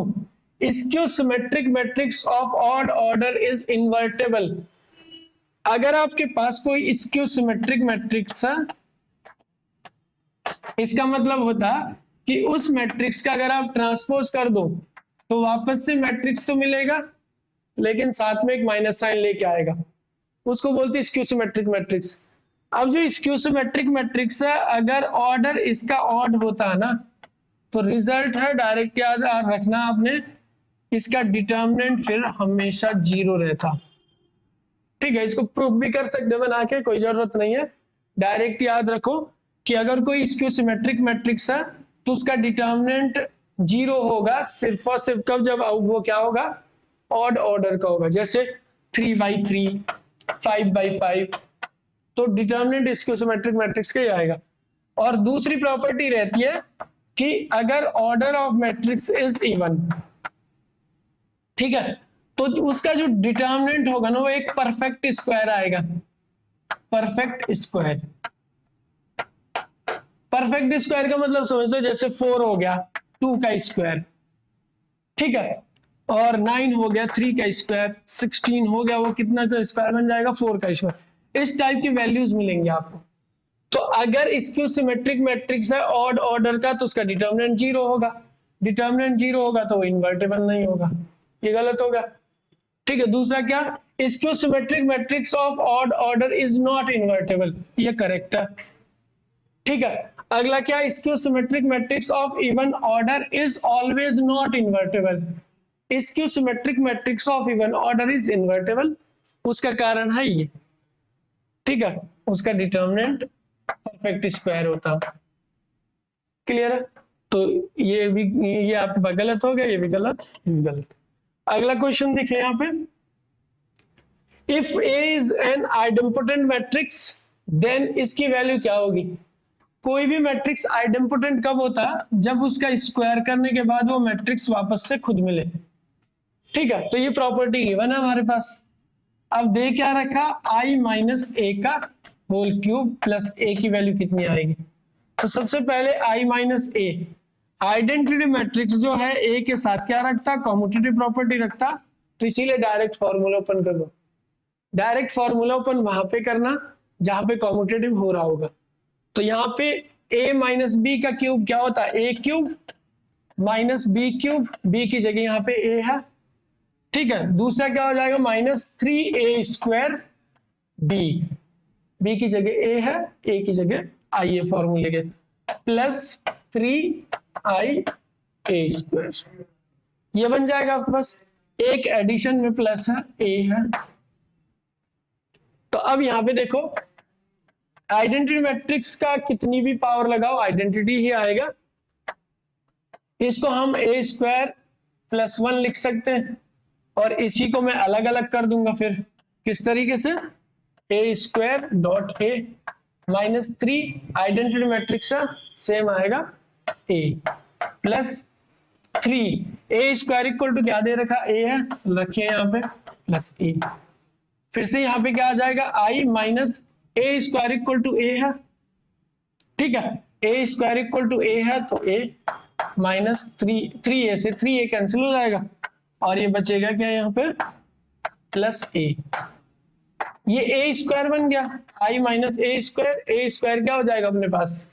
skew symmetric matrix of odd order is invertible. अगर आपके पास कोई स्क्यू सिमेट्रिक मैट्रिक्स है, इसका मतलब होता कि उस मैट्रिक्स का अगर आप ट्रांसपोज कर दो तो वापस से मैट्रिक्स तो मिलेगा, लेकिन साथ में एक माइनस साइन लेके आएगा, उसको बोलते हैं स्क्यू सिमेट्रिक मैट्रिक्स। अब जो स्क्यू सिमेट्रिक मैट्रिक्स है, अगर ऑर्डर इसका ऑड होता है ना, तो रिजल्ट है, डायरेक्ट याद रखना आपने, इसका डिटर्मिनेंट फिर हमेशा जीरो रहता। ठीक है, इसको प्रूफ भी कर सकते बना के, कोई जरूरत नहीं है, डायरेक्ट याद रखो कि अगर कोई स्क्यू सिमेट्रिक मैट्रिक्स है तो उसका डिटर्मिनेंट जीरो होगा सिर्फ और सिर्फ कब, जब वो क्या होगा, ऑड ऑर्डर का होगा, जैसे 3/3, 5/5, तो डिटर्मिनेंट स्क्यू सिमेट्रिक मैट्रिक्स का ही आएगा। और दूसरी प्रॉपर्टी रहती है कि अगर order of matrix is even, ठीक है, तो उसका जो डिटर्मिनेंट होगा ना, वो एक परफेक्ट स्क्वायर आएगा, परफेक्ट स्क्वायर। परफेक्ट स्क्वायर का मतलब समझ लो, जैसे 4 हो गया 2 का स्क्वायर, ठीक है, और 9 हो गया 3 का स्क्वायर, 16 हो गया, वो कितना का स्क्वायर बन जाएगा, 4 का स्क्वायर। इस टाइप की वैल्यूज मिलेंगे आपको। तो अगर स्क्यू सिमेट्रिक मैट्रिक्स है ऑड ऑर्डर का, तो उसका डिटर्मिनेंट जीरो होगा, डिटर्मिनेंट जीरो होगा तो वो इन्वर्टेबल नहीं होगा, ये गलत होगा। ठीक है, दूसरा क्या, skew symmetric matrix of odd order is not invertible, ये करेक्ट है। ठीक है, अगला क्या, skew symmetric matrix of even order is always not invertible, skew symmetric matrix of even order is invertible, उसका कारण है ये। ठीक है, उसका डिटर्मिनेंट परफेक्ट स्क्वायर होता। क्लियर है, तो ये भी, ये आपके पास गलत हो गया, ये भी गलत, ये भी गलत। अगला क्वेश्चन देखिए यहाँ पे, if A is an idempotent matrix then इसकी वैल्यू क्या होगी। कोई भी मैट्रिक्स आइडेम्पोटेंट कब होता है, जब उसका स्क्वायर करने के बाद वो मैट्रिक्स वापस से खुद मिले। ठीक है, तो ये प्रॉपर्टी गिवन है हमारे पास। अब दे क्या रखा, i माइनस ए का होल क्यूब प्लस ए की वैल्यू कितनी आएगी। तो सबसे पहले i minus A, identity matrix जो है ए के साथ क्या रखता, कॉम्यूटेटिव प्रॉपर्टी रखता, तो इसीलिए डायरेक्ट फॉर्मूला ओपन कर दो। डायरेक्ट फॉर्मूला ओपन वहां पे करना जहां पे कॉम्यूटेटिव हो रहा होगा। तो यहाँ पे a माइनस बी का क्यूब क्या होता है, a cube minus B cube, b की जगह यहाँ पे a है। ठीक है, दूसरा क्या हो जाएगा, -3a स्क्वायर b की जगह a है, a की जगह i है फॉर्मूले के, प्लस 3ia स्क्वायर, ये बन जाएगा आपके पास। एक एडिशन में प्लस है, a है। तो अब यहाँ पे देखो, आइडेंटिटी मैट्रिक्स का कितनी भी पावर लगाओ आइडेंटिटी ही आएगा। इसको हम a स्क्वायर प्लस 1 लिख सकते हैं, और इसी को मैं अलग अलग कर दूंगा फिर, किस तरीके से, a square dot a minus 3 identity matrix है, सेम आएगा a plus 3 a square equal to क्या दे रखा, a है, रखिए यहाँ पे प्लस a, फिर से यहाँ पे क्या आ जाएगा, i minus a square equal to a है। ठीक है, a square equal to a है, तो a माइनस 3a से 3a कैंसिल हो जाएगा, और ये बचेगा क्या यहाँ पे, प्लस a, ये a स्क्वायर बन गया, i माइनस a स्क्वायर क्या हो जाएगा अपने पास,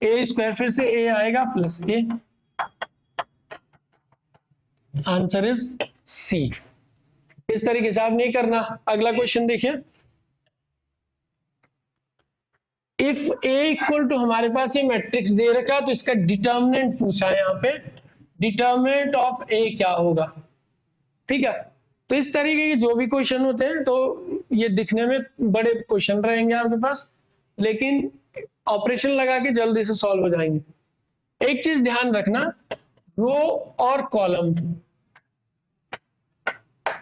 a स्क्वायर, फिर से a आएगा plus a, answer is C। इस तरीके से आप नहीं करना। अगला क्वेश्चन देखिए, इफ a इक्वल टू, हमारे पास ये मैट्रिक्स दे रखा, तो इसका डिटर्मिनेंट पूछा है यहाँ पे, डिटर्मिनेंट ऑफ a क्या होगा। ठीक है, तो इस तरीके के जो भी क्वेश्चन होते हैं, तो ये दिखने में बड़े क्वेश्चन रहेंगे आपके पास, लेकिन ऑपरेशन लगा के जल्दी से सॉल्व हो जाएंगे। एक चीज ध्यान रखना, रो और कॉलम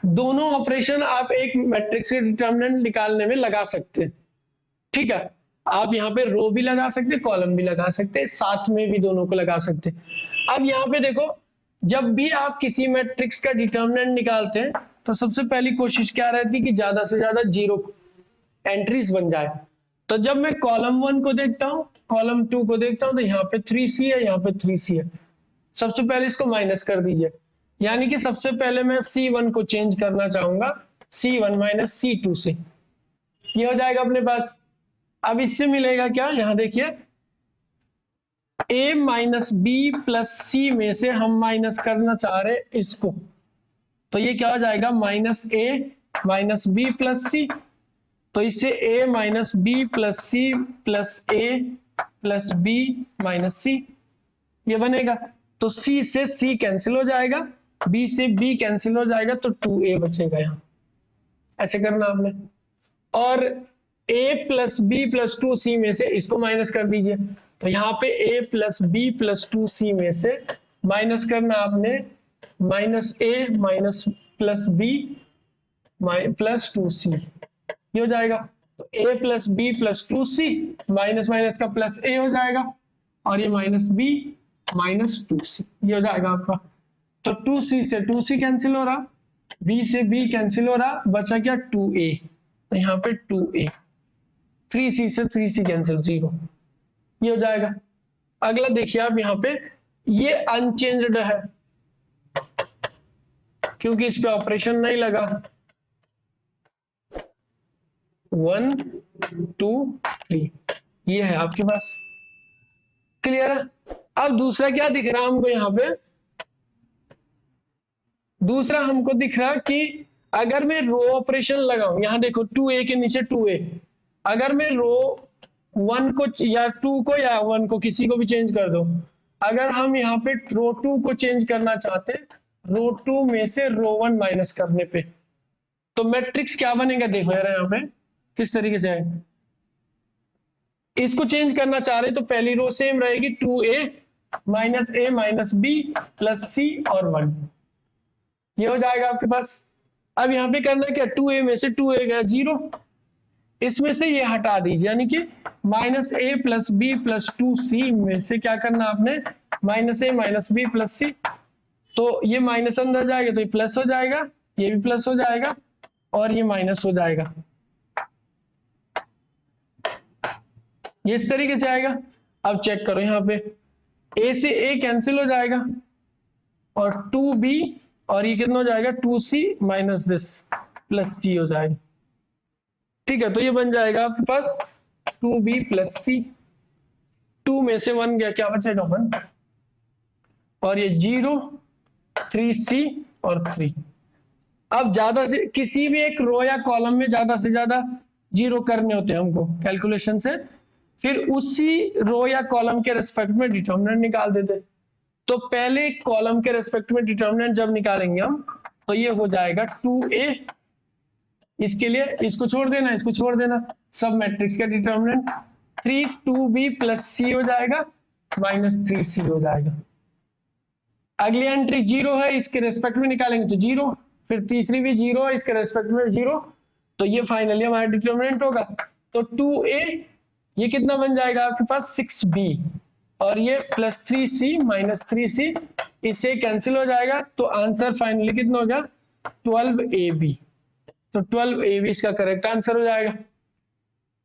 दोनों ऑपरेशन आप एक मैट्रिक्स के डिटरमिनेंट निकालने में लगा सकते हैं। ठीक है, आप यहाँ पे रो भी लगा सकते, कॉलम भी लगा सकते, साथ में भी दोनों को लगा सकते। अब यहाँ पे देखो, जब भी आप किसी मैट्रिक्स का डिटरमिनेंट निकालते हैं तो सबसे पहली कोशिश क्या रहती है कि ज्यादा से ज्यादा 0 एंट्रीज बन जाए। तो जब मैं कॉलम 1 को देखता हूं, कॉलम 2 को देखता हूं, तो यहाँ पे 3C है, यहाँ पे 3C है। सबसे पहले इसको माइनस कर दीजिए, यानी कि सबसे पहले मैं C1 को चेंज करना चाहूंगा C1 माइनस C2 से, ये हो जाएगा अपने पास। अब इससे मिलेगा क्या, यहां देखिए A minus B plus C में से हम माइनस करना चाह रहे इसको, तो ये क्या हो जाएगा minus A minus B plus C। तो इससे A minus B plus C plus A plus B minus C ये बनेगा। तो C से C कैंसिल हो जाएगा, B से B कैंसिल हो जाएगा, तो 2A बचेगा यहाँ। ऐसे करना आपने। और A plus B plus 2C में से इसको माइनस कर दीजिए, तो यहाँ पे A plus B plus 2C में से माइनस करना आपने minus A minus plus B plus 2C, ये हो जाएगा। तो A plus B plus 2C minus minus का प्लस A हो जाएगा, और ये माइनस B माइनस 2C ये हो जाएगा आपका। तो 2C से 2C कैंसिल हो रहा, B से B कैंसिल हो रहा, बचा क्या 2A, तो यहाँ पे 2A, 3C से 3C कैंसिल 0, ये हो जाएगा। अगला देखिए आप, यहाँ पे ये अनचेंज्ड है क्योंकि इस पे ऑपरेशन नहीं लगा। 1 2 3 ये है आपके पास, क्लियर है। अब दूसरा क्या दिख रहा है हमको, यहाँ पे दूसरा हमको दिख रहा कि अगर मैं रो ऑपरेशन लगाऊं, यहां देखो 2A के नीचे 2A, अगर मैं रो 1 को या 2 को या 1 को किसी को भी चेंज कर दो, अगर हम यहाँ पे रो 2 को चेंज करना चाहते रो 2 में से रो 1 माइनस करने पे, तो मैट्रिक्स क्या बनेगा देखो यार, यहाँ पे किस तरीके से है। इसको चेंज करना चाह रहे तो पहली रो सेम रहेगी 2A minus A minus B plus C और 1, ये हो जाएगा आपके पास। अब यहाँ पे करना क्या, 2A में से 2A गया 0, इसमें से ये हटा दीजिए, यानी कि minus A plus B plus 2C में से क्या करना आपने minus A minus B plus C, तो ये माइनस अंदर जाएगा तो ये प्लस हो जाएगा, ये भी प्लस हो जाएगा और ये माइनस हो जाएगा, ये इस तरीके से आएगा। अब चेक करो यहाँ पे A से A कैंसिल हो जाएगा और 2B और ये कितना हो जाएगा 2C minus this plus C हो जाएगा। ठीक है, तो ये बन जाएगा आपके पास 2B प्लस C, 2 में से 1 गया, क्या बचेगा 1, और ये 0 3C और 3। अब ज्यादा से किसी भी एक रो या कॉलम में ज्यादा से ज्यादा 0 करने होते हैं हमको कैलकुलेशन से, फिर उसी रो या कॉलम के रेस्पेक्ट में डिटरमिनेंट निकाल देते। तो पहले कॉलम के रेस्पेक्ट में डिटरमिनेंट जब निकालेंगे हम, तो ये हो जाएगा 2A, इसके लिए इसको छोड़ देना, इसको छोड़ देना, सब मैट्रिक्स का डिटरमिनेंट 3 2B प्लस C हो जाएगा माइनस 3C हो जाएगा। अगली एंट्री 0 है, इसके रेस्पेक्ट में निकालेंगे तो 0, फिर तीसरी भी 0 है, इसके रेस्पेक्ट में 0, तो ये फाइनली हमारा डिटरमिनेंट होगा। तो 2A ये कितना बन जाएगा आपके पास 6B, और ये प्लस 3C माइनस 3C, इससे कैंसिल हो जाएगा, तो आंसर फाइनली कितना हो गया 12AB। तो 12AB इसका करेक्ट आंसर हो जाएगा।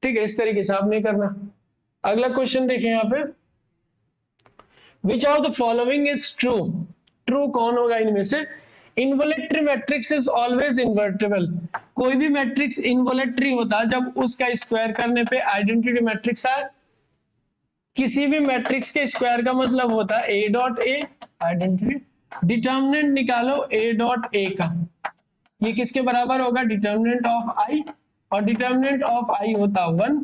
ठीक है, इस तरीके से आपने करना। अगला क्वेश्चन देखें यहाँ पे, which of the following is true, true कौन होगा इनमें से। इनवॉलेटरी मैट्रिक्स इज ऑलवेज इन्वर्टिबल, कोई भी मैट्रिक्स इनवॉलेटरी होता है जब उसका स्क्वायर करने पे आइडेंटिटी मैट्रिक्स आए। किसी भी मैट्रिक्स के स्क्वायर का मतलब होता है A dot A identity. Determinant निकालो A डॉट A का, ये किसके बराबर होगा डिटर्मिनेंट ऑफ I, और डिटर्मिनेंट ऑफ I होता 1,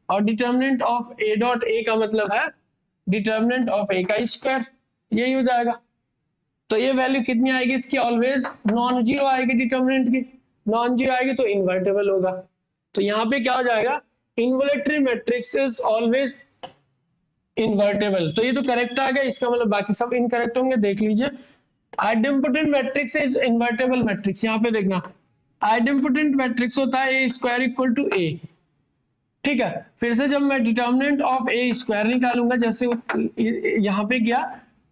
और determinant of A dot A का मतलब है डिटर्मिनेंट ऑफ A का स्क्वायर, यही हो जाएगा। तो ये वैल्यू कितनी आएगी इसकी, ऑलवेज नॉन जीरो आएगी डिटर्मिनेंट की, नॉन जीरो आएगी तो इन्वर्टेबल होगा। तो यहाँ पे क्या हो जाएगा, इन्वोलेटरी मैट्रिक्स इज ऑलवेज इन्वर्टेबल। तो ये तो करेक्ट आ गया, इसका मतलब बाकी सब इनकरेक्ट होंगे, देख लीजिए। Idempotent matrix is invertible matrix, यहाँ पे देखना आइडेम्पोटेंट मैट्रिक्स होता है ए स्क्वायर इक्वल टू ए, ठीक है। फिर से जब मैं डिटर्मिनेंट ऑफ ए स्क्वायर निकालूंगा, जैसे यहाँ पे किया,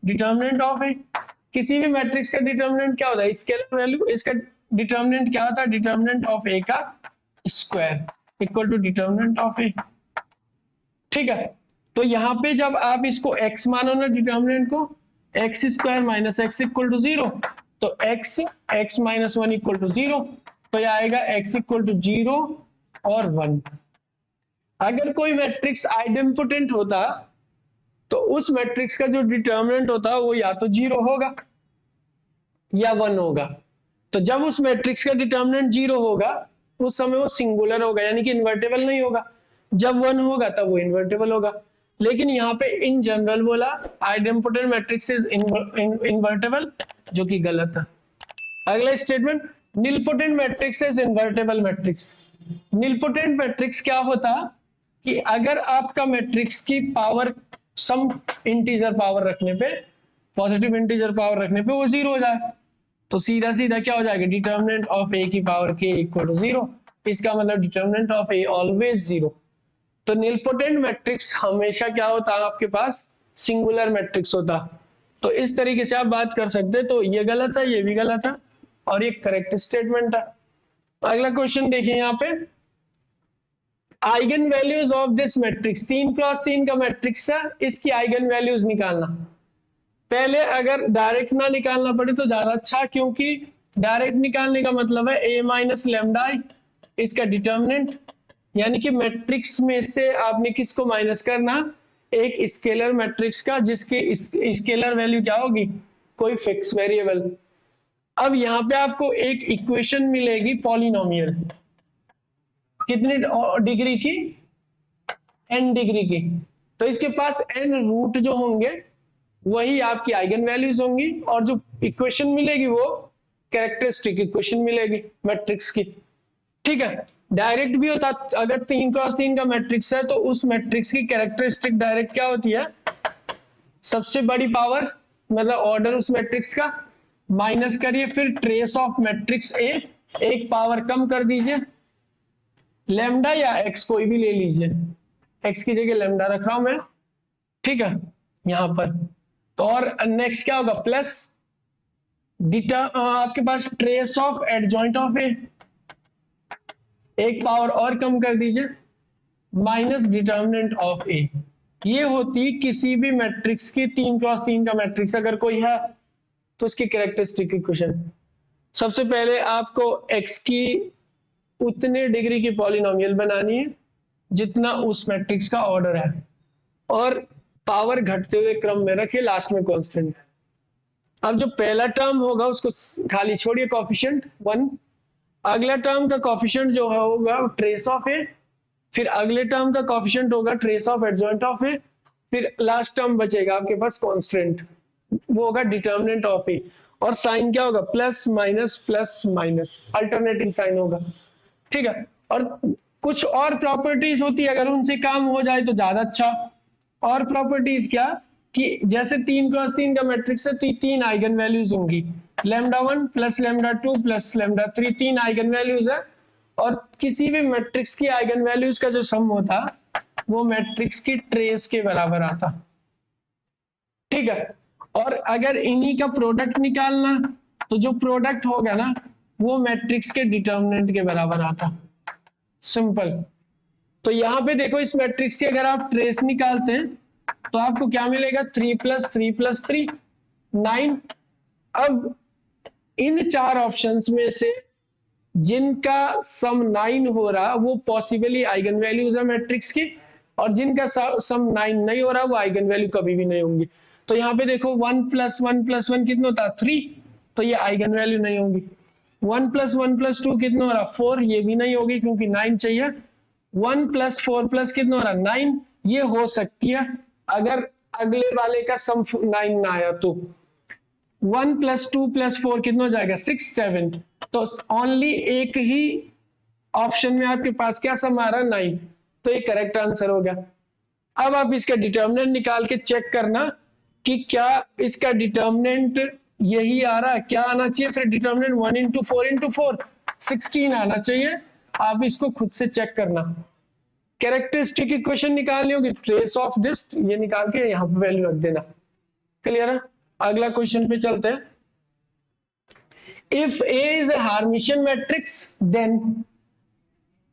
डिटर्मिनेंट ऑफ ए, किसी भी मैट्रिक्स का डिटर्मिनेंट क्या होता है, स्केलर वैल्यू, इसका डिटर्मिनेंट क्या होता है, डिटर्मिनेंट ऑफ ए का square equal to determinant of A, ठीक है। तो यहाँ पे जब आप इसको x मानो ना डिटर्मिनेंट को, X square minus X equal to zero, तो x minus one equal to zero, तो यह आएगा x इक्वल टू जीरो और वन। अगर कोई मैट्रिक्स आइडेम्पोटेंट होता तो उस मैट्रिक्स का जो डिटर्मिनेंट होता वो या तो जीरो होगा या वन होगा। तो जब उस मैट्रिक्स का डिटर्मिनेंट जीरो होगा उस समय वो सिंगुलर होगा, यानी कि इन्वर्टेबल नहीं होगा। जब वन होगा तब वो इन्वर्टेबल होगा। लेकिन यहाँ पे इन जनरल बोला आइडेम्पोटेंट मैट्रिक्स इज इन्वर्टेबल, जो कि गलत है। अगला statement, nilpotent matrix is invertible matrix. Nilpotent matrix क्या होता कि अगर आपका मैट्रिक्स की पावर सम इंटीजर पावर रखने पे, पॉजिटिव इंटीजर पावर रखने पे वो जीरो हो जाए, तो सीधा सीधा क्या हो जाएगा, डिटर्मिनेंट ऑफ ए की पावर के इक्वल टू जीरो। इसका मतलब determinant of A always zero. तो निलपोटेंट मैट्रिक्स हमेशा क्या होता है आपके पास, सिंगुलर मैट्रिक्स होता। तो इस तरीके से आप बात कर सकते हैं। तो ये गलत है, ये भी गलत है और ये करेक्ट स्टेटमेंट है। अगला क्वेश्चन देखिए यहाँ पे, eigen values of this matrix, 3x3 का मैट्रिक्स है, इसकी आइगन वैल्यूज निकालना। पहले अगर डायरेक्ट ना निकालना पड़े तो ज्यादा अच्छा, क्योंकि डायरेक्ट निकालने का मतलब है a माइनस लेमडा इसका डिटर्मिनेंट, यानी कि मैट्रिक्स में से आपने किसको माइनस करना, एक स्केलर मैट्रिक्स का जिसकी स्केलर वैल्यू क्या होगी, कोई फिक्स वेरिएबल। अब यहाँ पे आपको एक इक्वेशन मिलेगी पॉलिनोमियल, कितनी डिग्री की, n डिग्री की। तो इसके पास n रूट जो होंगे वही आपकी आइगन वैल्यूज होंगी, और जो इक्वेशन मिलेगी वो कैरेक्टरिस्टिक इक्वेशन मिलेगी मैट्रिक्स की, ठीक है। डायरेक्ट भी होता, अगर 3x3 का मैट्रिक्स है तो उस मैट्रिक्स की कैरेक्टरिस्टिक डायरेक्ट क्या होती है, सबसे बड़ी पावर मतलब ऑर्डर उस मैट्रिक्स का माइनस करिए, फिर ट्रेस ऑफ मैट्रिक्स ए, एक पावर कम कर दीजिए, लेमडा या एक्स कोई भी ले लीजिए, एक्स की जगह लेमडा रख रहा हूं मैं, ठीक है यहां पर। तो और नेक्स्ट क्या होगा, प्लस आपके पास ट्रेस ऑफ एडजॉइंट ऑफ ए, एक पावर और कम कर दीजिए, माइनस डिटर्मिनेंट ऑफ ए। ये होती किसी भी मैट्रिक्स की 3x3 का मैट्रिक्स अगर कोई है तो उसकी कैरेक्टरिस्टिक इक्वेशन। सबसे पहले आपको x की उतने डिग्री की पॉलिनोमियल बनानी है जितना उस मैट्रिक्स का ऑर्डर है, और पावर घटते हुए क्रम में रखिए, लास्ट में कांस्टेंट। अब जो पहला टर्म होगा उसको खाली छोड़िए, कोएफिशिएंट 1, अगला टर्म का कोएफिशिएंट जो होगा ट्रेस ऑफ ए, फिर अगले टर्म का कोएफिशिएंट होगा ट्रेस ऑफ एडजॉइंट ऑफ ए, फिर लास्ट टर्म बचेगा आपके पास कांस्टेंट, वो होगा डिटर्मिनेंट ऑफ ए। और साइन क्या होगा, प्लस माइनस, अल्टरनेटिंग साइन होगा, ठीक है। और कुछ और प्रॉपर्टीज होती है, अगर उनसे काम हो जाए तो ज्यादा अच्छा। और प्रॉपर्टीज क्या, कि जैसे 3x3 का मैट्रिक्स है तो 3 आइगन वैल्यूज होंगी, lambda 1 plus lambda 2 plus lambda 3, 3 eigen values है। और किसी भी मैट्रिक्स की आइगन वैल्यूज का जो सम होता वो मैट्रिक्स की ट्रेस के बराबर आता, ठीक है। और अगर इन्हीं का प्रोडक्ट निकालना तो जो प्रोडक्ट होगा ना वो मैट्रिक्स के डिटर्मिनेंट के बराबर आता, सिंपल। तो यहाँ पे देखो इस मैट्रिक्स की अगर आप ट्रेस निकालते हैं तो आपको क्या मिलेगा, 3 प्लस 3 प्लस 3 9। अब इन चार ऑप्शंस में से जिनका सम 9 हो रहा वो पॉसिबली आइगन वैल्यूज है मैट्रिक्स की, और जिनका सम 9 नहीं हो रहा वो आइगन वैल्यू कभी भी नहीं होंगी। तो यहाँ पे देखो 1 प्लस 1 प्लस 1 कितना होता है, 3, तो ये आइगन वैल्यू नहीं होगी। 1 प्लस 1 प्लस 2 कितना हो रहा, 4, ये भी नहीं होगी क्योंकि 9 चाहिए। 1 प्लस 4 प्लस कितना हो रहा, 9, ये हो सकती है अगर अगले वाले का सम 9 ना आया तो। 1 + 2 + 4 कितना हो जाएगा 6 7। तो ओनली एक ही ऑप्शन में आपके पास क्या सम आ रहा है 9, तो ये करेक्ट आंसर हो गया। अब आप इसका डिटर्मिनेंट निकाल के चेक करना कि क्या इसका डिटर्मिनेंट यही आ रहा है, क्या आना चाहिए फिर डिटर्मिनेंट 1 × 4 × 4 16 आना चाहिए। आप इसको खुद से चेक करना। कैरेक्टरिस्टिक इक्वेशन निकालनी होगी, ट्रेस ऑफ दिस ये निकाल के यहाँ पे वैल्यू रख देना। क्लियर है? अगला क्वेश्चन पे चलते हैं। If A is a Hermitian matrix then,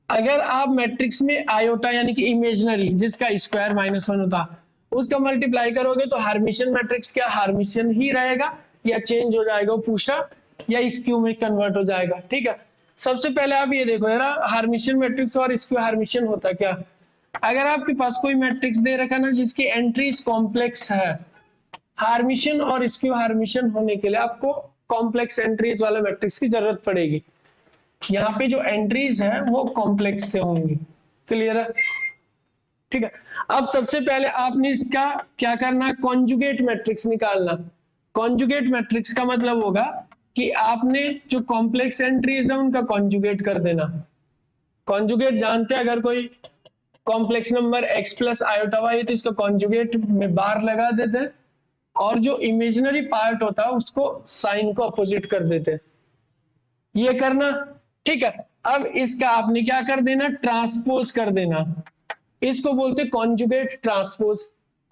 अगर आप मैट्रिक्स में आयोटा यानी कि इमेजिनरी जिसका स्क्वायर -1 होता उसका मल्टीप्लाई करोगे तो हार्मिशियन मैट्रिक्स क्या हार्मिशियन ही रहेगा या चेंज हो जाएगा, वो पूछा, या स्क्यू में कन्वर्ट हो जाएगा। ठीक है, सबसे पहले आप ये देखो जरा हार्मिशियन मैट्रिक्स और स्क्यू हार्मिशियन होता क्या। अगर आपके पास कोई मैट्रिक्स दे रखा ना जिसकी एंट्रीज कॉम्प्लेक्स है, हार्मिशियन और स्क्यू हार्मिशियन होने के लिए आपको कॉम्प्लेक्स एंट्रीज वाले मैट्रिक्स की जरूरत पड़ेगी। यहाँ पे जो एंट्रीज है वो कॉम्प्लेक्स से होंगी। क्लियर है? ठीक है, अब सबसे पहले आपने इसका क्या करना, कॉन्जुगेट मैट्रिक्स निकालना। कॉन्जुगेट मैट्रिक्स का मतलब होगा कि आपने जो कॉम्प्लेक्स एंट्रीज है उनका कॉन्जुगेट कर देना। कॉन्जुगेट जानते हैं, अगर कोई complex number x + iota y है तो इसका कॉन्जुगेट में बार लगा देते हैं और जो इमेजिनरी पार्ट होता है उसको साइन को अपोजिट कर देते हैं। ये करना। ठीक है, अब इसका आपने क्या कर देना, ट्रांसपोज कर देना। इसको बोलते कॉन्जुगेट ट्रांसपोज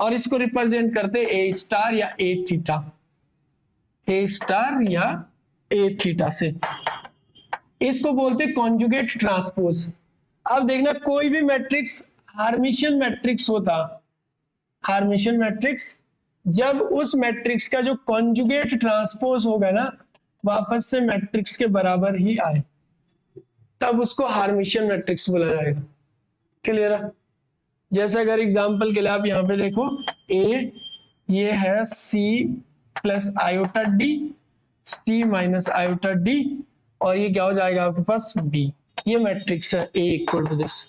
और इसको रिप्रेजेंट करते a स्टार या a थीटा, a स्टार या a थीटा से। इसको बोलते कॉन्जुगेट ट्रांसपोज। अब देखना कोई भी मैट्रिक्स हार्मिशियन मैट्रिक्स होता, हार्मिशियन मैट्रिक्स जब उस मैट्रिक्स का जो कॉन्जुगेट ट्रांसपोज होगा ना वापस से मैट्रिक्स के बराबर ही आए तब उसको हार्मिशियन मैट्रिक्स बोला जाएगा। क्लियर है? जैसे अगर एग्जांपल के लिए आप यहाँ पे देखो A ये है C + iota D, C - iota D और ये क्या हो जाएगा आपके पास B। ये मैट्रिक्स है A = दिस।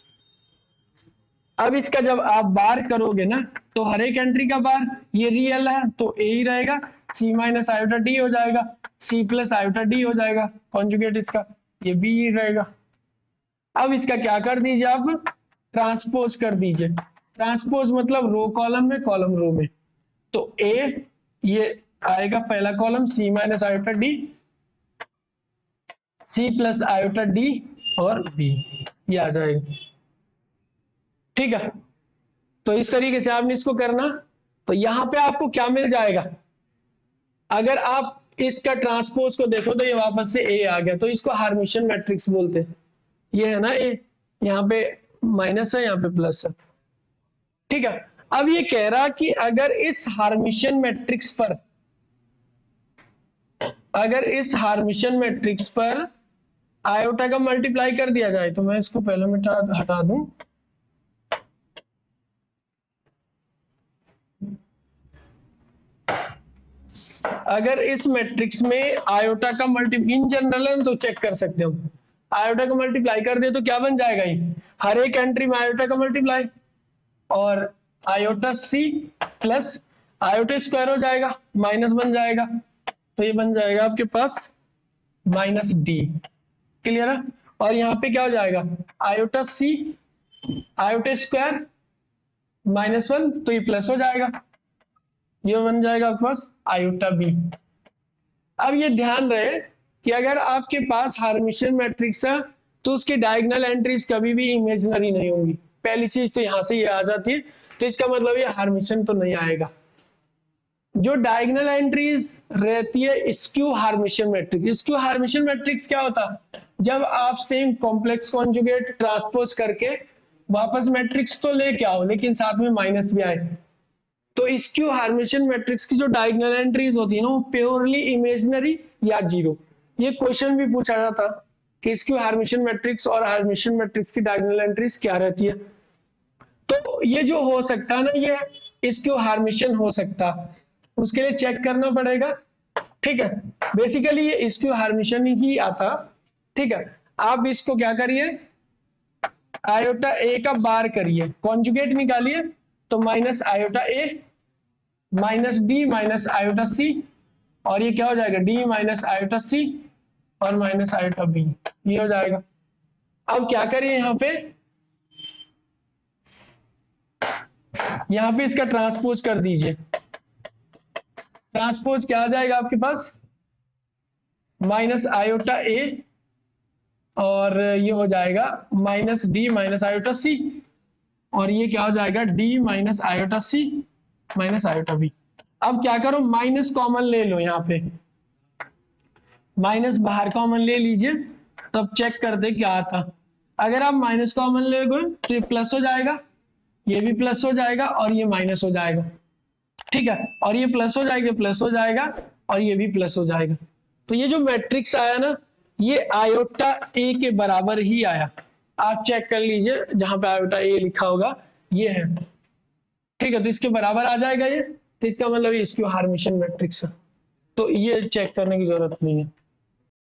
अब इसका जब आप बार करोगे ना तो हर एक एंट्री का बार, ये रियल है तो A ही रहेगा, C - आयोटा D हो जाएगा, C + आयोटा D हो जाएगा, कॉन्जुगेट इसका ये B ही रहेगा। अब इसका क्या कर दीजिए आप, ट्रांसपोज कर दीजिए। ट्रांसपोज मतलब रो कॉलम में कॉलम रो में, तो A ये आएगा पहला column, C - iota D, C + iota D और B ये आ जाएगा। ठीक है, तो इस तरीके से आपने इसको करना। तो यहां पे आपको क्या मिल जाएगा, अगर आप इसका ट्रांसपोज को देखो तो ये वापस से A आ गया, तो इसको हार्मिशियन मैट्रिक्स बोलते हैं। ये है ना A, यहाँ पे माइनस है यहाँ पे प्लस है। ठीक है, अब ये कह रहा कि अगर इस हार्मिशियन मैट्रिक्स पर, अगर इस हार्मिशियन मैट्रिक्स पर आयोटा का मल्टीप्लाई कर दिया जाए, तो मैं इसको पहले हटा दूं। अगर इस मैट्रिक्स में आयोटा का मल्टीप्लाई इन जनरल है तो चेक कर सकते हो, आयोटा का मल्टीप्लाई कर दे तो क्या बन जाएगा, ये हर एक एंट्री में आयोटा का मल्टीप्लाई और आयोटा C + आयोटा स्क्वायर हो जाएगा, माइनस बन जाएगा, तो ये बन जाएगा आपके पास -D। क्लियर है? और यहाँ पे क्या हो जाएगा, आयोटा C आयोटा स्क्वायर -1 तो ये प्लस हो जाएगा, ये बन जाएगा आपके पास आयोटा B। अब ये ध्यान रहे कि अगर आपके पास हार्मिशियन मैट्रिक्स है तो उसकी डायगोनल एंट्रीज कभी भी इमेजिनरी नहीं होंगी। पहली चीज तो यहां से ये आ जाती है, तो इसका मतलब ये हार्मिशियन तो नहीं आएगा। जो डायगोनल एंट्रीज रहती है स्क्यू हार्मिशियन मैट्रिक्स। स्क्यू हार्मिशियन मैट्रिक्स क्या होता है, जब आप सेम कॉम्प्लेक्स कॉन्जुगेट ट्रांसपोज करके वापस मैट्रिक्स तो लेके आओ लेकिन साथ में माइनस भी आए, तो स्क्यू हार्मिशियन मैट्रिक्स की जो डायगोनल एंट्रीज होती है ना वो प्योरली इमेजिनरी या जीरो। ये क्वेश्चन भी पूछा जाता कि स्क्यू हार्मिशियन मैट्रिक्स और हार्मिशियन मैट्रिक्स की डायगोनल एंट्रीज क्या रहती है। तो ये जो हो सकता है ना, ये स्क्यू हार्मिशियन हो सकता, उसके लिए चेक करना पड़ेगा। ठीक है, बेसिकली ये स्क्यू हार्मिशियन ही आता। ठीक है, आप इसको क्या करिए, आयोटा A का बार करिए, कॉन्जुगेट निकालिए, तो -iota A -D - iota C और ये क्या हो जाएगा डी माइनस आयोटा सी और माइनस आयोटा बी, ये हो जाएगा। अब क्या करिए यहाँ पे इसका ट्रांसपोज कर दीजिए। ट्रांसपोज क्या आ जाएगा आपके पास, माइनस आयोटा ए और ये हो जाएगा माइनस डी माइनस आयोटा सी, और ये क्या हो जाएगा डी माइनस आयोटा सी माइनस आयोटा बी। अब क्या करो, माइनस कॉमन ले लो, यहाँ पे माइनस बाहर कॉमन ले लीजिए, तब चेक कर दे क्या आता। अगर आप माइनस कॉमन ले गए तो ये प्लस हो जाएगा, ये भी प्लस हो जाएगा और ये माइनस हो जाएगा, ठीक है, और ये प्लस हो जाएगा, प्लस हो जाएगा और ये भी प्लस हो जाएगा। तो ये जो मैट्रिक्स आया ना, ये आयोटा ए के बराबर ही आया। आप चेक कर लीजिए जहां पे आयोटा ए लिखा होगा ये है, ठीक है, तो इसके बराबर आ जाएगा ये, तो इसका मतलब ये इसकी हार्मिशन मैट्रिक्स है, तो ये चेक करने की जरूरत नहीं है।